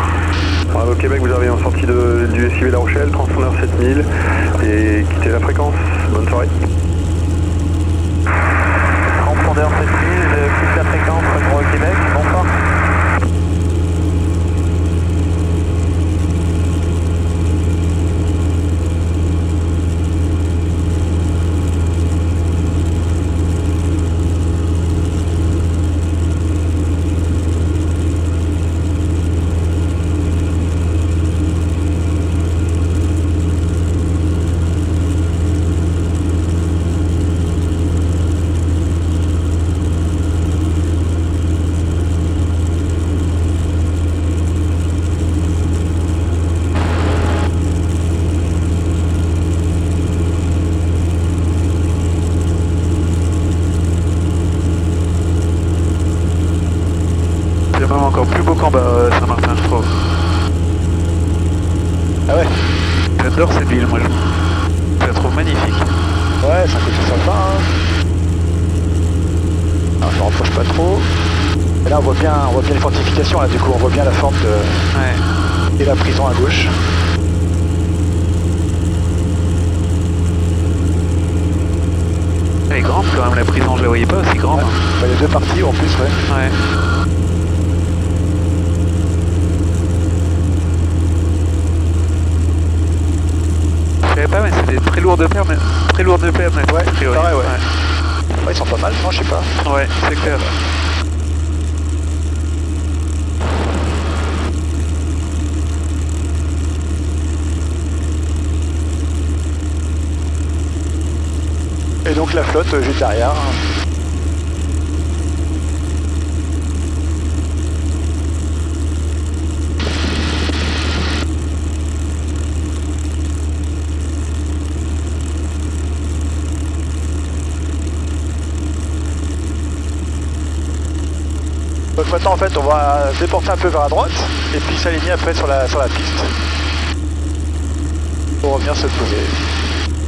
B: Bravo Québec, vous arrivez en sortie du SIV La Rochelle, transpondeur 7000 et quittez la fréquence. Bonne soirée.
A: Transpondeur 7000, quitte la fréquence pour Québec, bonsoir.
E: Encore plus beau qu'en bas, Saint-Martin, je trouve.
A: Ah ouais.
E: J'adore cette ville, moi. Je la trouve magnifique.
A: Ouais, c'est un côté sympa. Hein. Alors, je me rapproche pas trop. Et là, on voit bien les fortifications. Là, du coup, on voit bien la forme de
E: Ouais.
A: et la prison à gauche.
E: Elle est grande quand même, la prison. Je la voyais pas aussi grande.
A: Ouais. Bah, il y a deux parties en plus, ouais.
E: Ouais. Je savais pas, mais c'était très lourd de permettre. Très lourd de permettre.
A: Ouais,
E: priori.
A: pareil, ouais. Ouais, ils sont pas mal, non, je sais pas.
E: Ouais, c'est clair.
A: Et donc la flotte juste derrière. Donc maintenant en fait on va déporter un peu vers la droite et puis s'aligner après sur la piste pour revenir se poser.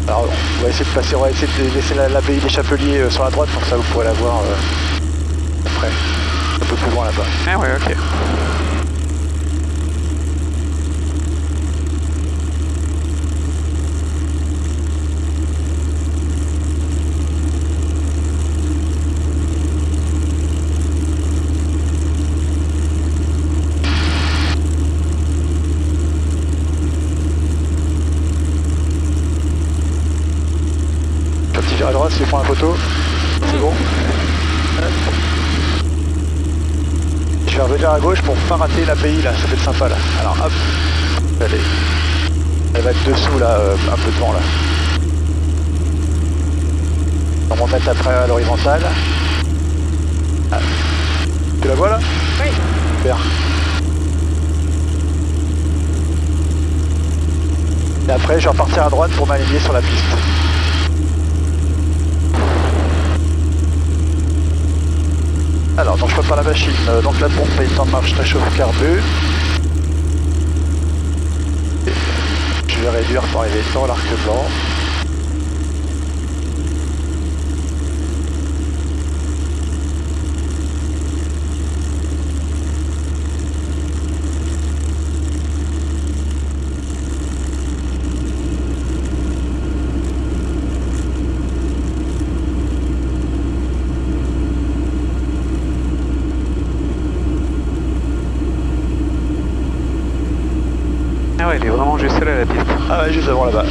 A: Alors on va essayer de passer, on va essayer de laisser l'abbaye des Chapeliers sur la droite, comme ça vous pourrez la voir après, un peu plus loin là-bas.
E: Ah ouais, ok.
A: À droite, si je prends la photo, c'est bon. Je vais revenir à gauche pour pas rater l'abbaye là, ça fait sympa là. Alors hop, allez. Elle va être dessous là, un peu devant là. On va mettre après à l'horizontale. Ah. Tu la vois là?
C: Oui.
A: Super. Et après je vais repartir à droite pour m'aligner sur la piste. Alors, donc je prépare la machine, donc la pompe est en marche, réchauffe carbu. Je vais réduire pour arriver dans l'arc blanc.
E: Ah ouais, elle est vraiment juste là, la piste.
A: Ah ouais, juste devant là-bas.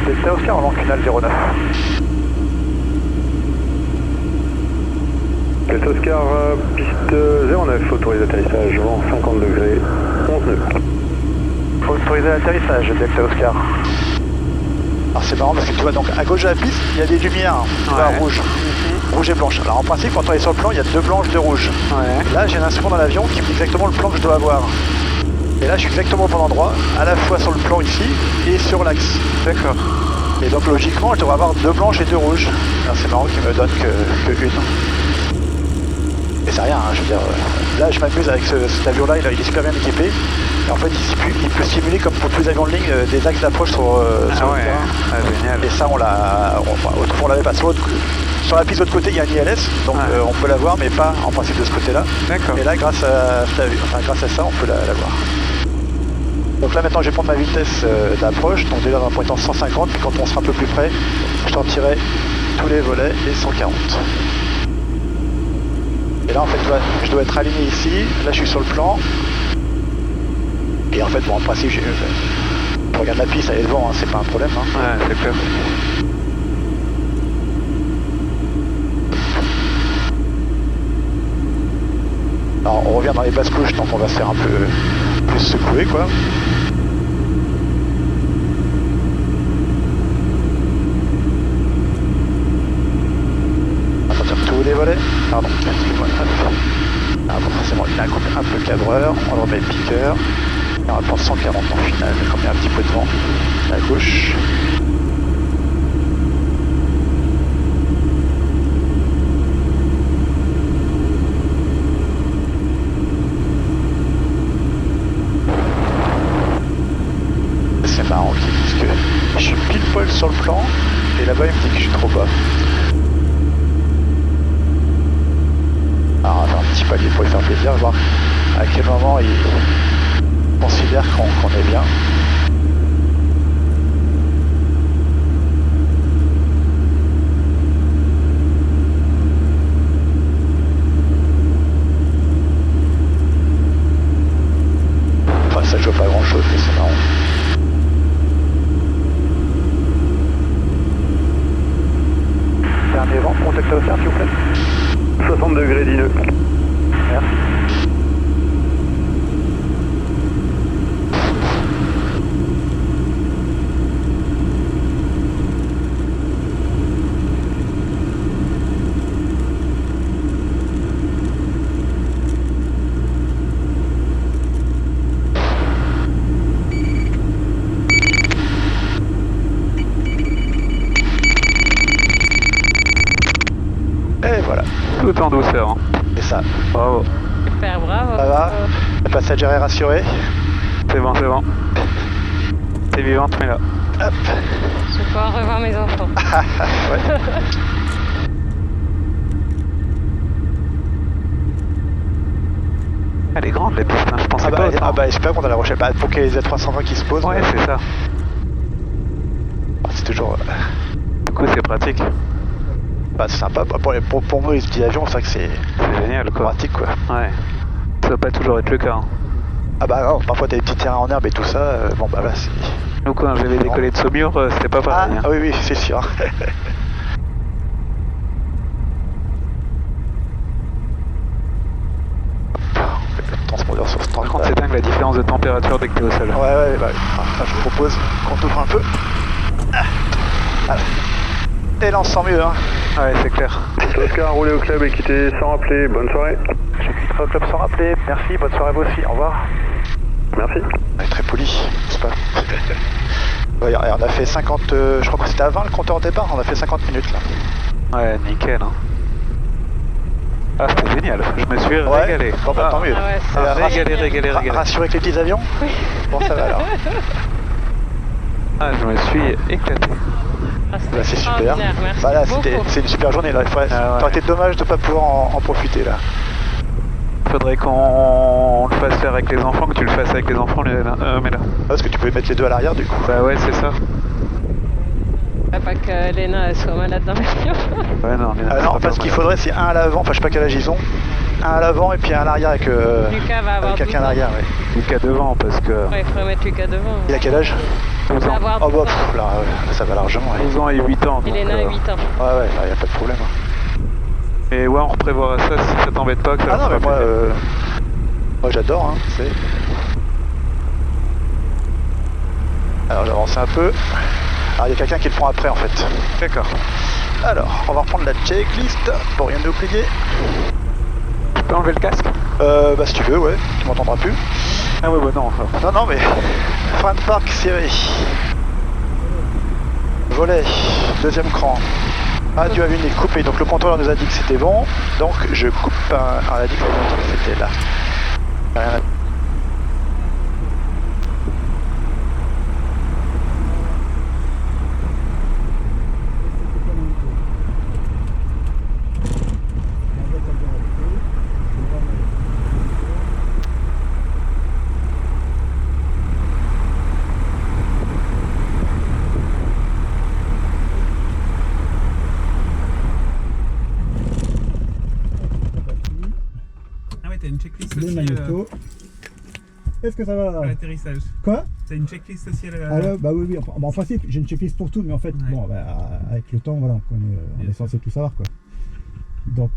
A: C'est Oscar en longue finale 09.
B: Delta Oscar, piste 09, autorisé atterrissage, vent 50 degrés, 11 nœuds.
A: Autorisé l'atterrissage, Delta Oscar. Alors c'est marrant parce que tu vois, donc à gauche de la piste, il y a des lumières, tu vois, rouges. Rouge et blanche. Alors en principe, quand on est sur le plan, il y a deux blanches, deux rouges.
E: Ouais.
A: Là, j'ai un instrument dans l'avion qui me dit exactement le plan que je dois avoir. Et là, je suis exactement au bon endroit, à la fois sur le plan ici et sur l'axe.
E: D'accord.
A: Et donc logiquement, je devrais avoir 2 blanches et 2 rouges. Alors, c'est marrant qu'il me donne que une. Et c'est rien, hein, je veux dire. Là, je m'amuse avec cet avion-là, il est super bien équipé. Et en fait, il peut simuler, comme pour tous les avions de ligne, des axes d'approche sur le terrain.
E: Génial.
A: Et ça, autrefois on l'avait pas. Sur la piste de l'autre côté, il y a un ILS, donc on peut la voir, mais pas en principe de ce côté-là.
E: D'accord.
A: Et là, grâce à ça, on peut la voir. Donc là, maintenant, je vais prendre ma vitesse d'approche. Donc déjà, dans un premier temps, 150. Puis quand on sera un peu plus près, je sortirai tous les volets et 140. Et là, en fait, je dois être aligné ici. Là, je suis sur le plan. Et en fait, bon, en principe, je regarde la piste, elle est devant, hein, c'est pas un problème. Hein.
E: Ouais, c'est clair.
A: Alors, on revient dans les basses couches, donc on va se faire un peu plus secouer, quoi. On va sortir tous les volets. Pardon, excuse-moi. Ah, bon, forcément, il a un peu le cadreur, on va remettre le piqueur. Et on va prendre 140 en finale, comme il y a un petit peu de vent à gauche. C'est marrant qu'ils disent que je suis pile poil sur le plan, et là-bas il me dit que je suis trop bas. Alors on va faire un petit palier pour lui faire plaisir, voir à quel moment il considère qu'on est bien. Enfin ça joue pas grand chose, mais c'est marrant. Dernier vent, contact à faire s'il vous plaît.
B: 60 degrés 10 nœuds.
A: Merci. Et voilà,
E: Tout en douceur. Hein.
A: c'est ça.
E: Bravo.
C: Super, bravo.
A: Ça va? La passagère est rassurée.
E: C'est bon, c'est bon. T'es vivante, mais là.
A: Hop.
C: Je vais pouvoir revoir mes enfants.
A: Ouais.
E: Elle est grande, la piste. Hein. Je pensais
A: Ah
E: pas
A: bah,
E: autant.
A: je suis pas content de la Rochelle. Bah, pour qu'il y ait les A320 qui se posent.
E: Ouais, c'est ça.
A: C'est toujours.
E: Du coup, c'est pratique.
A: Bah, c'est sympa. Pour moi, les petits avions, c'est vrai que c'est
E: C'est génial, quoi.
A: pratique, quoi.
E: Ouais. Ça va pas toujours être le cas. Hein.
A: Ah bah non, parfois t'as des petits terrains en herbe et tout ça. Bon bah là, c'est.
E: Nous, quand j'avais décollé de Saumur, c'était pas
A: Ah,
E: pareil. Hein.
A: oui, oui, c'est sûr. Le transpondeur sur ce
E: Par
A: temps.
E: contre, c'est dingue la différence de température dès que t'es au sol.
A: Ouais, bah, je vous propose qu'on t'ouvre un peu. Ah, voilà. Et là, on se sent mieux, hein.
E: Ouais, c'est clair.
B: Oscar, roulez au club et quittez sans rappeler. Bonne soirée.
A: Je quitterai au club sans rappeler. Merci, bonne soirée à vous aussi. Au revoir.
B: Merci.
A: On est très poli, n'est-ce pas? Ouais, on a fait 50, je crois que c'était à 20 le compteur au départ, on a fait 50 minutes là.
E: Ouais, nickel. Hein. Ah, c'était génial. Je me suis régalé.
A: Bon bah tant mieux.
C: Ah ouais, c'est
E: régalé.
A: Rassuré avec les petits avions?
C: Oui.
A: Bon ça va alors.
E: Ah, je me suis éclaté.
C: Ah, c'était
A: Bah, c'est super.
C: extraordinaire, merci
A: Bah là
C: beaucoup.
A: c'est une super journée là.
E: Ah ouais.
A: Ça aurait été dommage de ne pas pouvoir en profiter là.
E: Faudrait qu'on le fasse faire avec les enfants, que tu le fasses avec les enfants, mais là.
A: Parce que tu pouvais mettre les deux à l'arrière du coup.
E: Bah ouais, c'est ça.
C: Pas que Léna elle soit malade dans l'avion.
E: Ouais, non, mais
A: Ah non, parce qu'il faudrait c'est un à l'avant, enfin je sais pas quel âge ils ont. Un à l'avant et puis un à l'arrière avec,
C: Lucas va avoir
A: avec quelqu'un à
C: 12 ans.
A: l'arrière. Ouais.
E: Lucas devant, parce que
C: Ouais, il faudrait mettre Lucas devant.
A: Il a quel âge?
E: 12
C: Il va
E: ans.
C: avoir
A: Oh
C: 12
A: bah
C: ans.
A: pff, là ça va largement. Ouais,
E: 12 ans et 8 ans.
C: Et
E: donc,
C: Léna a 8 ans.
A: ouais, là y a pas de problème.
E: Et ouais, on reprévoira ça si ça t'embête pas. Que ça
A: Ah non
E: fera
A: mais moi,
E: plaisir.
A: moi j'adore hein, c'est... Alors j'avance un peu. Alors il y a quelqu'un qui le prend après en fait.
E: D'accord.
A: Alors on va reprendre la checklist pour rien oublier.
E: Tu peux enlever le casque?
A: Bah si tu veux ouais, tu m'entendras plus.
E: Ah ouais, bah non.
A: Non mais Fran Park série. Volet, deuxième cran. Adieu à unique coupé, donc le contrôleur nous a dit que c'était bon, donc je coupe on a dit que c'était là. Rien à...
F: T'as une checklist
G: Les
F: aussi
G: magnétos. Est-ce que ça va
F: à l'atterrissage.
G: Quoi?
F: T'as une checklist aussi à la...
G: Ah ouais, bah oui, en principe, j'ai une checklist pour tout, mais en fait,
F: Ouais.
G: bon, bah, avec le temps, voilà, on est censé tout savoir, quoi. Donc,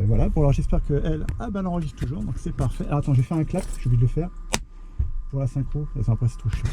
G: voilà. Bon, alors j'espère qu'elle, elle enregistre toujours, donc c'est parfait. Alors, attends, je vais faire un clap, j'ai oublié de le faire. Pour la synchro, après c'est trop chiant.